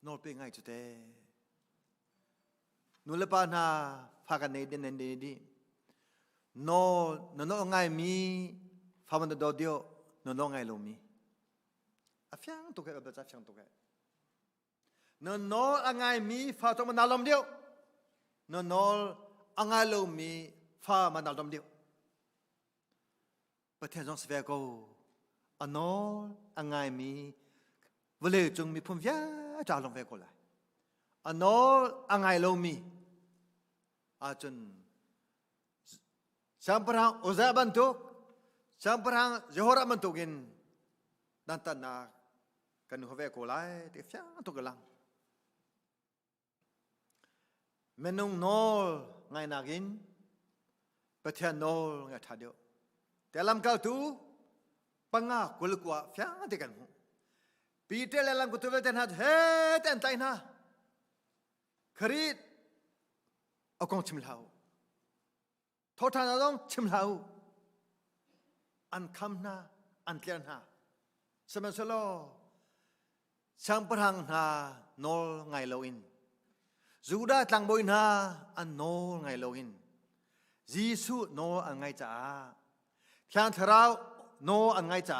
นอลเป็นไงจุดเตนุเลปานาพากันในเดนดีนอลไงมีฟามันดอเดียวนอลไงลมีอาฟยังตุกเกอแบบจับยังตุกเกนอลไงมีฟาตมันนาลมเดียวนอลไงลมีฟามันนาลมเดียวประเทศจงสเวโกนอลไงมีเวลจงมีพุ่มยาจาลงเวกเลยอันโนอังไงลมีอาจนสัมปรังอุซาบันทุกสัมปรังเจโฮราบันทุกินดันตันนากันหัวเวกเลยเดี๋ยวฟ้าตุกลังเมนุงโนไงนากินประเทศโนไงทัดเดียวแต่ลำเก่าตูปังงากุลกว่าฟ้าติกันหูปีเตลลังกุตุเวเตนฮัดเฮเตนไตนะครีดเอากองชิมเหลาทอทานาดองชิมเหลาอันคำนาอันเลียนหาสมัยสโลช่างประหังหาโนไงโลอิน Juda tlang boy na an no ngai loin. Jisu no an ngai cha. Thian tharau no an ngai cha.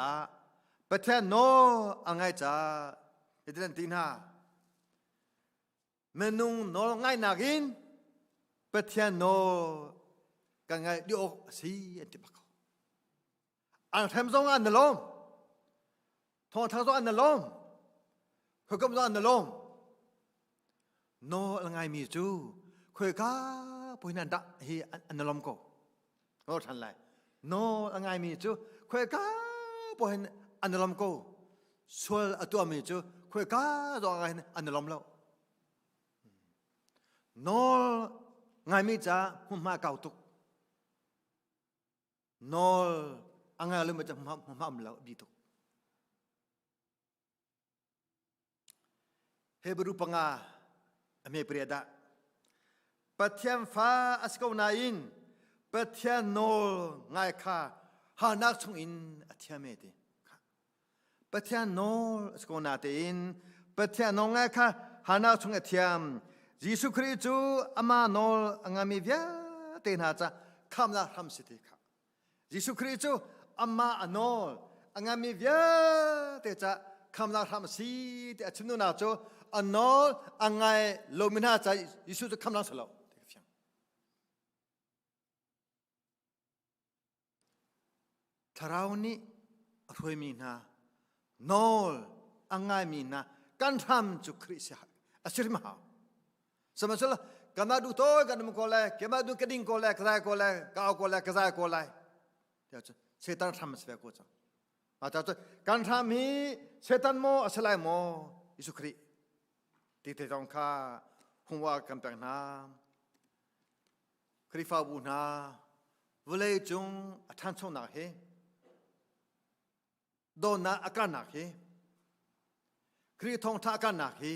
Pathian no an ngai cha. Idren tin ha. Menung no ngai nagin. Pathian no kan ngai dio si antipako. An tham zong an lom. Thong thang zong an lom. Khom zong an lom. No ngai mi chu. Khoi ka poi nan da hi an lom ko. Ngo than lai. No ngai mi chu. Khoi ka poi an lom ko. Sual atu mi chu. Khoi ka do ngai an lom lo. No ngai mi cha hum ma kau tuk. No angai lu ma cha hum ma lo bi tuk. Hebrew panga ame priada. Pathian fa asko nain. Pathian no ngai kha hanak chung in athiame de. Pathian no asko na te in. Pathian no ngai kha hanak chung athiam. Jisu Kristu ama no angami via te na cha khamla ham siti kha. Jisu Kristu ama anol angami via te cha khamla ham si te achinu na cho anol angai lomina cha Jisu cha khamla salo. Tharau ni roi mi na nol angai mi na kan tham chu Kristu asir ma. Sama-sama kanadu to kanum kolai kemadu keding kolai kazai kolai kau kolai kazai kolai. Dia tu setan tham sebab ko tu. Mata tu kan tham hi setan mo asalai mo Yesus Kristus. Di tejong ka humwa kampang na. Krifa bu na. Vulai jung atan chong nak he. Do na akan nak he. Kri Thawngtha akan nak he.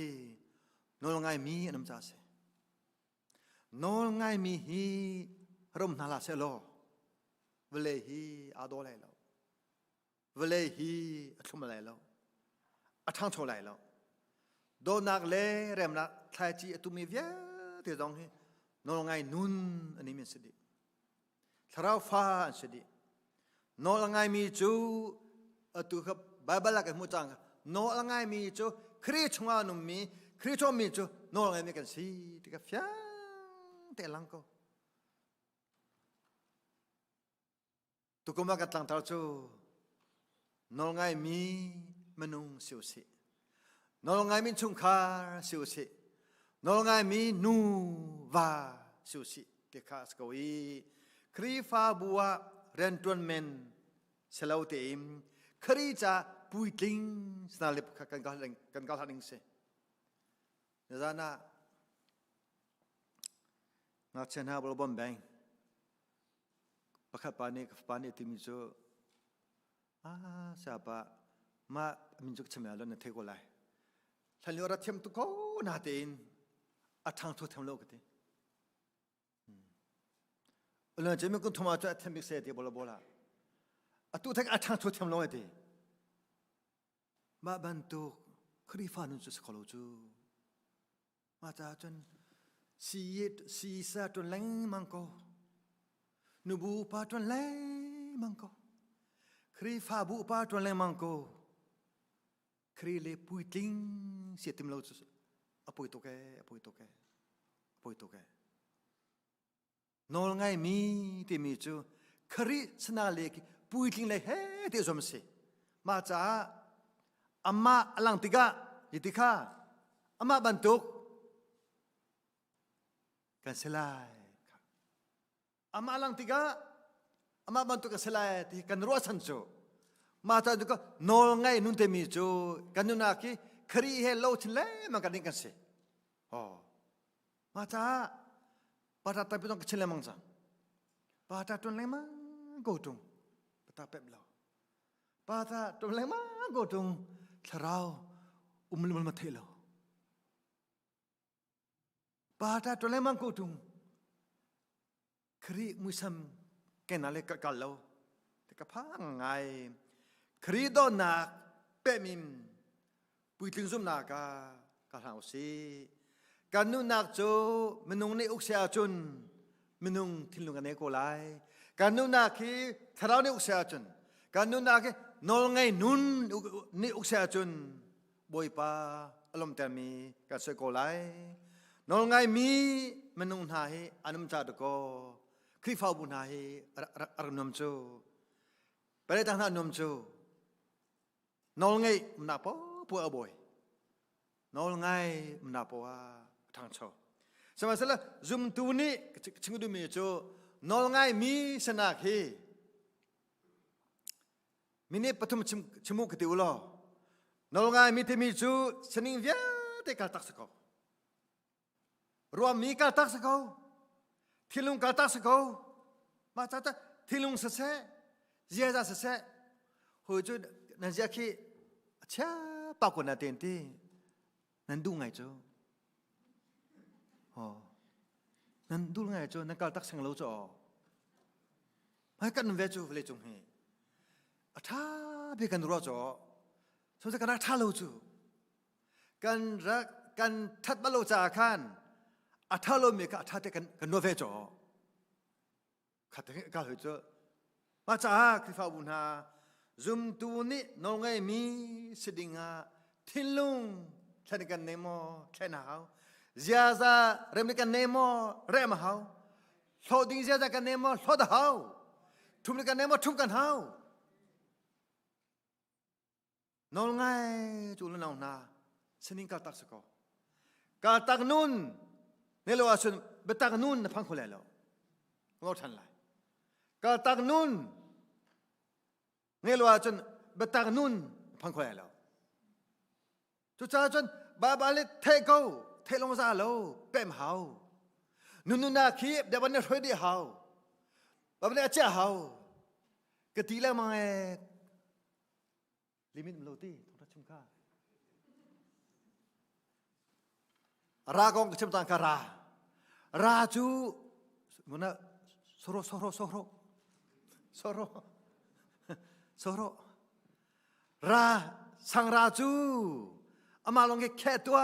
Nolongai mi anam jase. Nol ngai mi hi rom nala se lo. Vele hi ado lai lo. Vele hi athum lai lo. Athang cho lai lo. Do nak le rem na thai chi atumi vya te dong hi. Nol ngai nun ani mi sidi. Tharau fa an sidi. Nol ngai mi chu atu khap Bible la ka mu chang. Nol ngai mi chu Kri chunga num mi Kri cho mi chu nol ngai mi kan si ti ka fya te lang ko. Tu kuma ka tlang tar chu nol ngai mi menung siu si. Nol ngai mi chung kha siu si. Nol ngai mi nu va siu si te kha sko i. Kri fa bua ren tuan men selau te im. Kri cha pui ting snalip kan gal haning se. Nazana nak cina boleh bombang. Pakai panik timi jo. Siapa ma minjuk cemelo nanti golai. Lalu orang tiam tu kau natin atang tu tiam lo kete. Ulang jemi kun thoma tu tiam bikse dia bola. Atu tak atang tu tiam lo kete. Ma bantu kerifan tu sekolah tu. Mata jen si sa tuan leng mangko. Nubu pa tuan leng mangko. Kri fa bu pa tuan leng mangko. Kri le pui ting si tim lo apo itu ke. Nol ngai mi ti mi chu kri sna le ki pui ting le he ti som si. Mata amma alang tiga itika amma bantuk kan selai. Ama alang tiga, ama bantu kan selai ti kan ruasan jo. Mata juga nol ngai nun temi jo. Kan nunaki kri he lo chin le mangkaning kan se. Oh, mata pada tapi tong kecil lemang sang. Pada tuan lemang godung, pada pep lo. Pada tuan lemang godung terau umul matelo. Pada tuan lemang godung. Kri musam kenale kalau teka pangai kri do nak pemim puiting zum naka kahau si กันนุนักโจมนุงในอุกเสียจุนมนุงทิ้งลงกันในโกไลกันนุนักที่ทาราวในอุกเสียจุนกันนุนักที่นอลไงนุนในอุกเสียจุนบอยปาอารมณ์แต่มีกันสวยโกไลนอลไงมีมนุงหาให้อนุมจัดก็คริฟ้าบุญหาให้อารมณ์โจไปได้ทางนั้นนมโจนอลไงมันนับปัวบ่อยนอลไงมันนับปัวทางโชสมัยนั้นจุมตัวนี้ชิงดูมีโจนอลไงมีสนักเฮมินี่ปฐมชิมุกติวลอนอลไงมีที่มีโจสนิงเวียแต่การตักสกอรวมมีการตักสกอที่ลุงการตักสกอมาจากที่ลุงเสะเจ้าจะเสะหัวจุดนั่นจะคิดเช่าปากคนนั้นเต็มที่นั่นดูไงโจนั่นดูไงโจนั่นการตักสังโลโจไม่กันเวจูเลยจงเฮถ้าเบกันรัวโจสมมติกันท่าโลโจกันรักกันทัดบาโลจากขันท่าโลมีกันท่าเด็กันนัวเวโจขัดเด็กกันเลยโจมาจากคริฟ้าบุญหาจุมตัวนี้น้องไงมีสิ่งหาทิ้งลุงแค่นี้กันเนโมแค่นั้นเขาเจ้าจะเริ่มกันเนโมเริ่มเขาโหดดิ้งเจ้าจะกันเนโมโหดเขาทุ่มกันเนโมทุ่มกันเขาน้องไงจุลน้องนาสิ่งการตักสกอการตักนุ่นเนี่ยเราอาจจะไปตักนุ่นพังคนเลยเราเราทันไรการตักนุ่นเนี่ยเราอาจจะไปตักนุ่นพังคนเลยเราจุดจ้าจนบาบาเลเทโก้เทลงซาโลเป็มเขานุ่นนาคีบเดี๋ยววันนี้ช่วยดีเขาบาบาเลเจ้าเขากติแล้วมาลิมิตมันโลตีทุกท่านชมข้ารากองกระชมตังคาราจูมันน่ะโซโรราสังราจูอามาลงแค่ตัว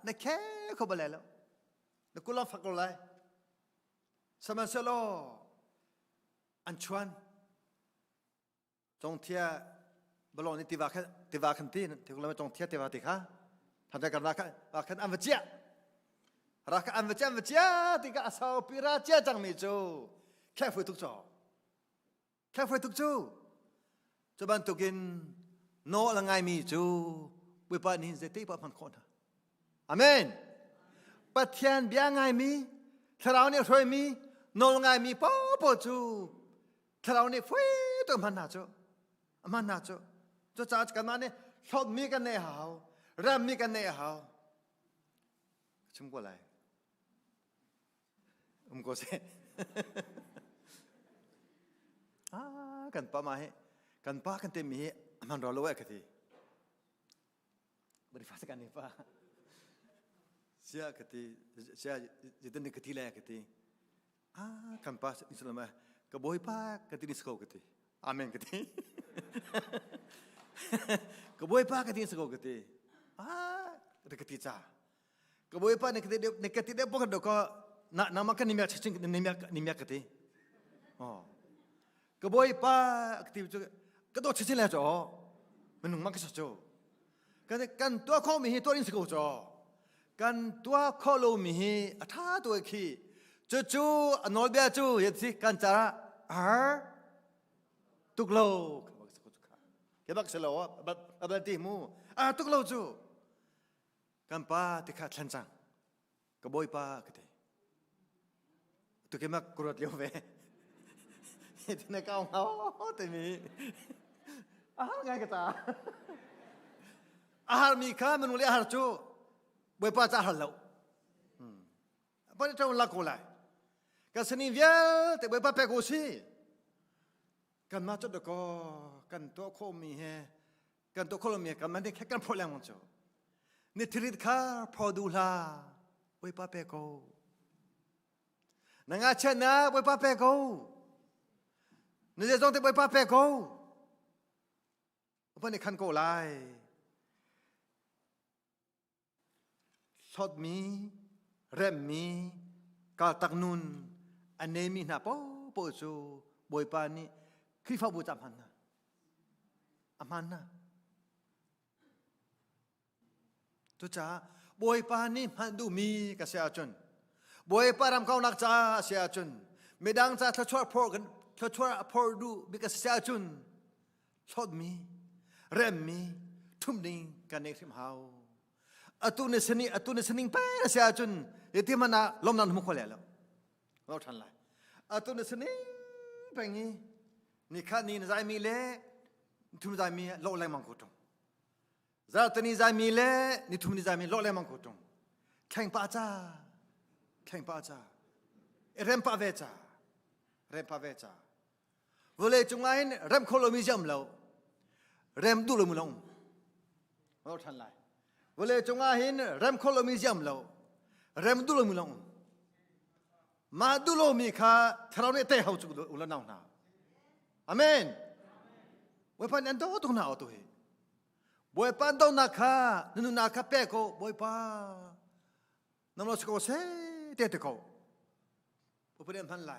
ในแค่เขาไปแล้วแล้วกูลองฟังกันเลยสมัยเสลออันชวนจงเทียบลอนี่ติวาคันตีนที่กูเลยจงเทียติวาติค่ะทำใจกันรักกันอันวเจียรักอันวเจียติกาสาวปีราเจียจังมิจูแค่ฝืนทุกจ่อแค่ฝืนทุกจู่จะบันทุกินโน่ละไงมีจูวิปัสสนาเจติปะพันคนอาเมนปัจจัยเบียงไงมีถ้าเราเนี่ยช่วยมีโน่ละไงมีป๊อจูถ้าเราเนี่ยฟื้นตัวมันน่าจูจะจัดกันมาเนี่ยชอบมีกันเนี่ยหาวเริ่มมีกันเนี่ยหาวชิมกูอะไรกูเสกันป้ามาให้กันป้ากันเต็มมีมันรอรู้ว่ากันทีบริษัทกันนี่ป้าเสียกันทีเสียจิตนี่กันทีแรกกันทีกันป้าอิสลามก็บ่อยป้ากันทีนี่สกอกันทีอาเมนกันทีก็บ่อยป้ากันทีสกอกันทีกันทีจ้าก็บ่อยป้านี่กันทีเด็กพวกเด็กก็น้ำมันกันนิมยาชิงนิมยากันทีก็บ่อยป้าที่ก็ต้องชิงแล้วจ้ะมันนุ่งมากที่สุดจ้ะกันตัวข้อมีตัวนี้สกุลจ้ะกันตัวข้อโลมีท่าตัวขี้จู่ๆนอลเบียจู่ยัดสิกันจ้าตุกโลแค่บักเสลวบัดตีมูตุกโลจู่กันป้าที่ขาดชันจังก็บ่อยป้าก็ได้ตุกแค่มักกรวดเลี้ยวเว้ที่ในเก้าเขาแต่มีไงกันจ้าอาหารมีค่ามันเลยอาหารจู่บ่อยป้าจะอาหารแล้วเพราะนี่จะมันลักโกไลกันสนิทเยอะแต่บ่อยป้าเปกูสิกันมาจุดเด็กกันตัวโคมีเฮกันตัวโคมีกันมันได้แค่กันพอแล้วมั้งจ้ะนี่ทริดค่าพอดูลาบ่อยป้าเปกูนังอาเชนะบ่อยป้าเปกูนี่จะต้องที่บ่อยป้าเปกูเพราะนี่ขันโกไลชดมี เริ่มมีกาตักนุนอันนี้มีหน้าโปจูบอยปานี่คริฟ้าบูจำหันนะอามันนะทุจ้าบอยปานี่มันดูมีกษาจนบอยปารำเขานักจ้าเสียจนไม่ดังจ้าทช่วยพอกันทช่วยพอดูมีกษาจนชดมีเริ่มมีทุ่มดิ่งกันในทิมเฮาอตุนสนิงไปเสียจนยที่มันลมนั้นมุขเลยแล้วเราทันไรอตุนสนิงไปงี้นี่ข้านี่ใจมีเล่ทุ่มใจมีโลแรงมังคุดงจะตนี่ใจมีเล่นี่ทุ่มนี่ใจมีโลแรงมังคุดงแข่งป้าจ้าเริ่มป้าเวจ้าเวลาจงไงเริ่มโคโลมิจมแล้วเริ่มดูลมุลงเราทันไรเวลาจงอาหินเริ่มโคโลมิจมแล้วเริ่มดูลมุลงมาดูลมีข้าทาราวเนี่ยเตะเขาจุดอุลนาวนาอาเมนเวปันอันโตตรงหน้าเอาตัวเองบวยปันตรงนักข้านุนนักข้าเป๊กโกบวยปันน้ำรสโกเซ่เตะโกอุปเดมพันไล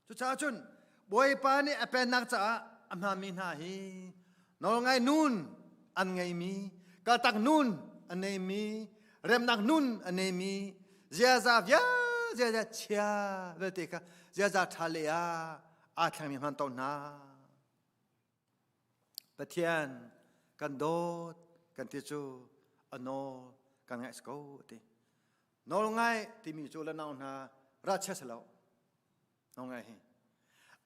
จุดช้าจุนบวยปันนี่เป็นนักจ้าอามามีนาฮีน้องไงนูนอันไงมีกาตักนูนอันไหนมีเริ่มนักนูนอันไหนมีเจ้าจ้าเจ้าเชียเวทีค่ะเจ้าทะเลอาแข่งมีมันต้นนาปะเทียนกันโดดกันที่จูอันโนกันไงสกูตีนอลไงที่มีจูแล้วนาวนาราชสลาวนอลไงเฮ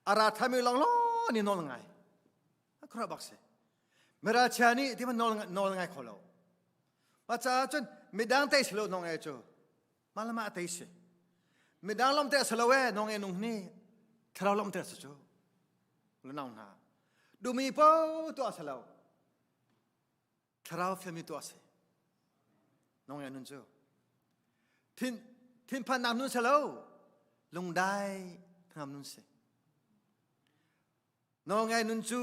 อาราธามีลองล้อนี่นอลไงครับบักเสเมื่อราชานี่ที่มันนอลไงขอเราปัจจัยจนไม่ดังเตะสลาวนอลไงจูมาละมาเตะสิไม่ดังลมเตะสลาวน้องเอ็นุ่งนี่คราวลมเตะสจูแล้วนาวนาดูมีเป้าตัวสลาวคราวเฟมีตัวสิน้องเอ็นุ่งจูทินพันนำนุ่งสลาวลงได้ทำนุ่งสิน้องเอ็นุ่งจู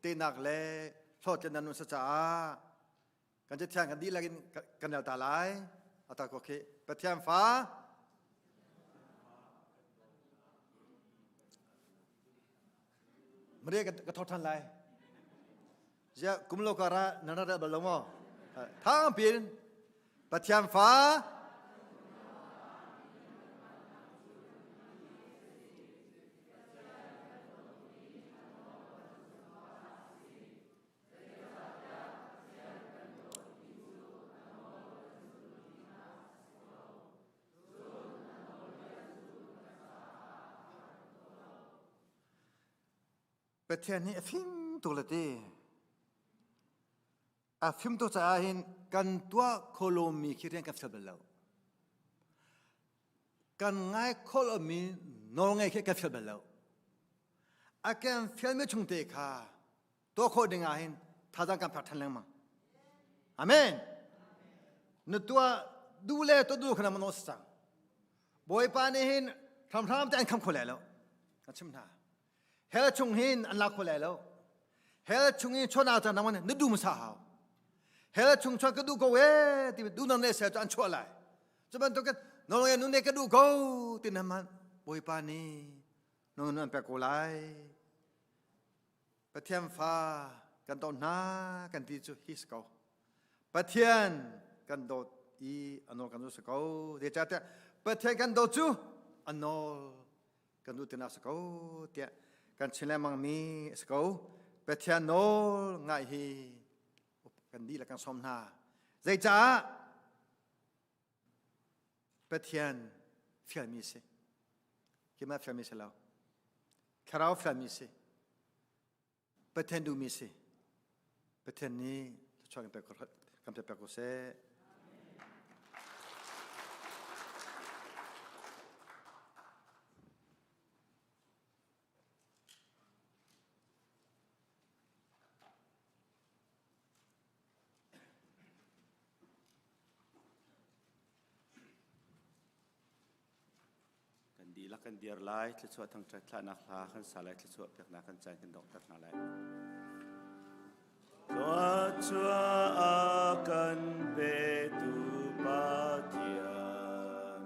ตีนักเล่ชอบจะนั่นนุ่งสัจจะกันจะแทงกันดีแล้วกันเดาตาไหลอัตตาโอเคไปเทียมฟ้าไม่ได้กระทบทันไรจะกุมโลการะนันระบลมอทั้งปีนปัจจัยฟ้าประเทศนี้ฟิมตัวละดีฟิมตัวจะเห็นกันตัวโคโลมีคิดเรื่องกับเสบแล้วกันง่ายโคโลมีน้องง่ายคิดกับเสบแล้วอาการฟิลไม่ชงเตะค่ะตัวโคดึงเห็นท่าทางการพัฒนามั้งอาเมนนึกตัวดูแลตัวดูขนาดมันโอสังบอยปานี่เห็นทำแต่อันคำโคแล้วนะชิมท่าเฮลชงหินอันลักคนแล้วเฮลชงหินชนอาจารย์นั่นนึกดูมุสาหาวเฮลชงชวนก็ดูก็เวที่ดูนั่นเลยเสียจนชั่วเลยจะเป็นตัวกันน้องเอ็นนุ่นเด็กก็ดูก็ที่นั่นมันบอยปานีน้องนั่นแปลกอะไรประเทียนฟ้ากันโดนน้ากันที่จูฮิสเขาประเทียนกันโดดอีอันโนกันดูสเขาเดี๋ยวจะเตะประเทียนกันโดดจูอันโนกันดูที่น่าสเขาเตะกันเชลมังมีสกูเปเทียนโนง่ายฮีกันดีละกันสมนาใจจ้าเปเทียนฟิลมิสิคิดมาฟิลมิสิแล้วคาราวฟิลมิสิเปเทียนดูมิสิเปเทียนนี้จะช่วยกันไปกุศลดีละกันเดียร์ไลท์ที่ช่วยทางใจคลานักลาขันสาไลที่ช่วยเปียกนาขันใจกันดอกตักนาไลตัวชัวอากันเปตุปาเทียน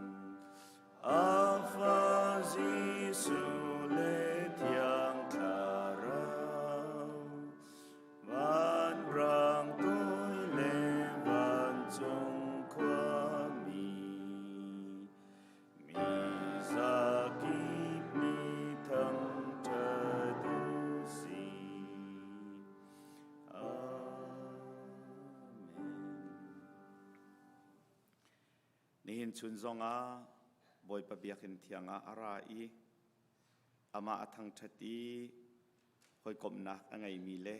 in chun zonga boy pa biakin thianga ara I ama athang thati hoi komna angai mi le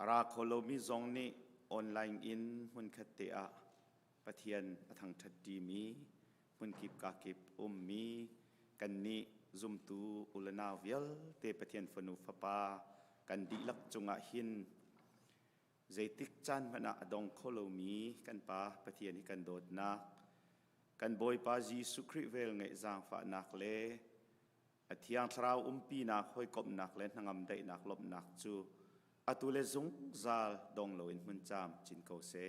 ara kholomi zong ni online in hun khatte a pathian athang thati mi hun kip ka kip mi kan ni zum tu ulana vial te pathian fanu fapa kan di lak chunga hin zaitik chan mana adong kholomi kan pa pathian hi kan dot na kan boy pa Jesu Christ vel ngai zang fa nak le athiang thrau pi nak hoi kop nak le nangam dai nak lop nak chu atule zung zal dong lo in mun cham chin ko se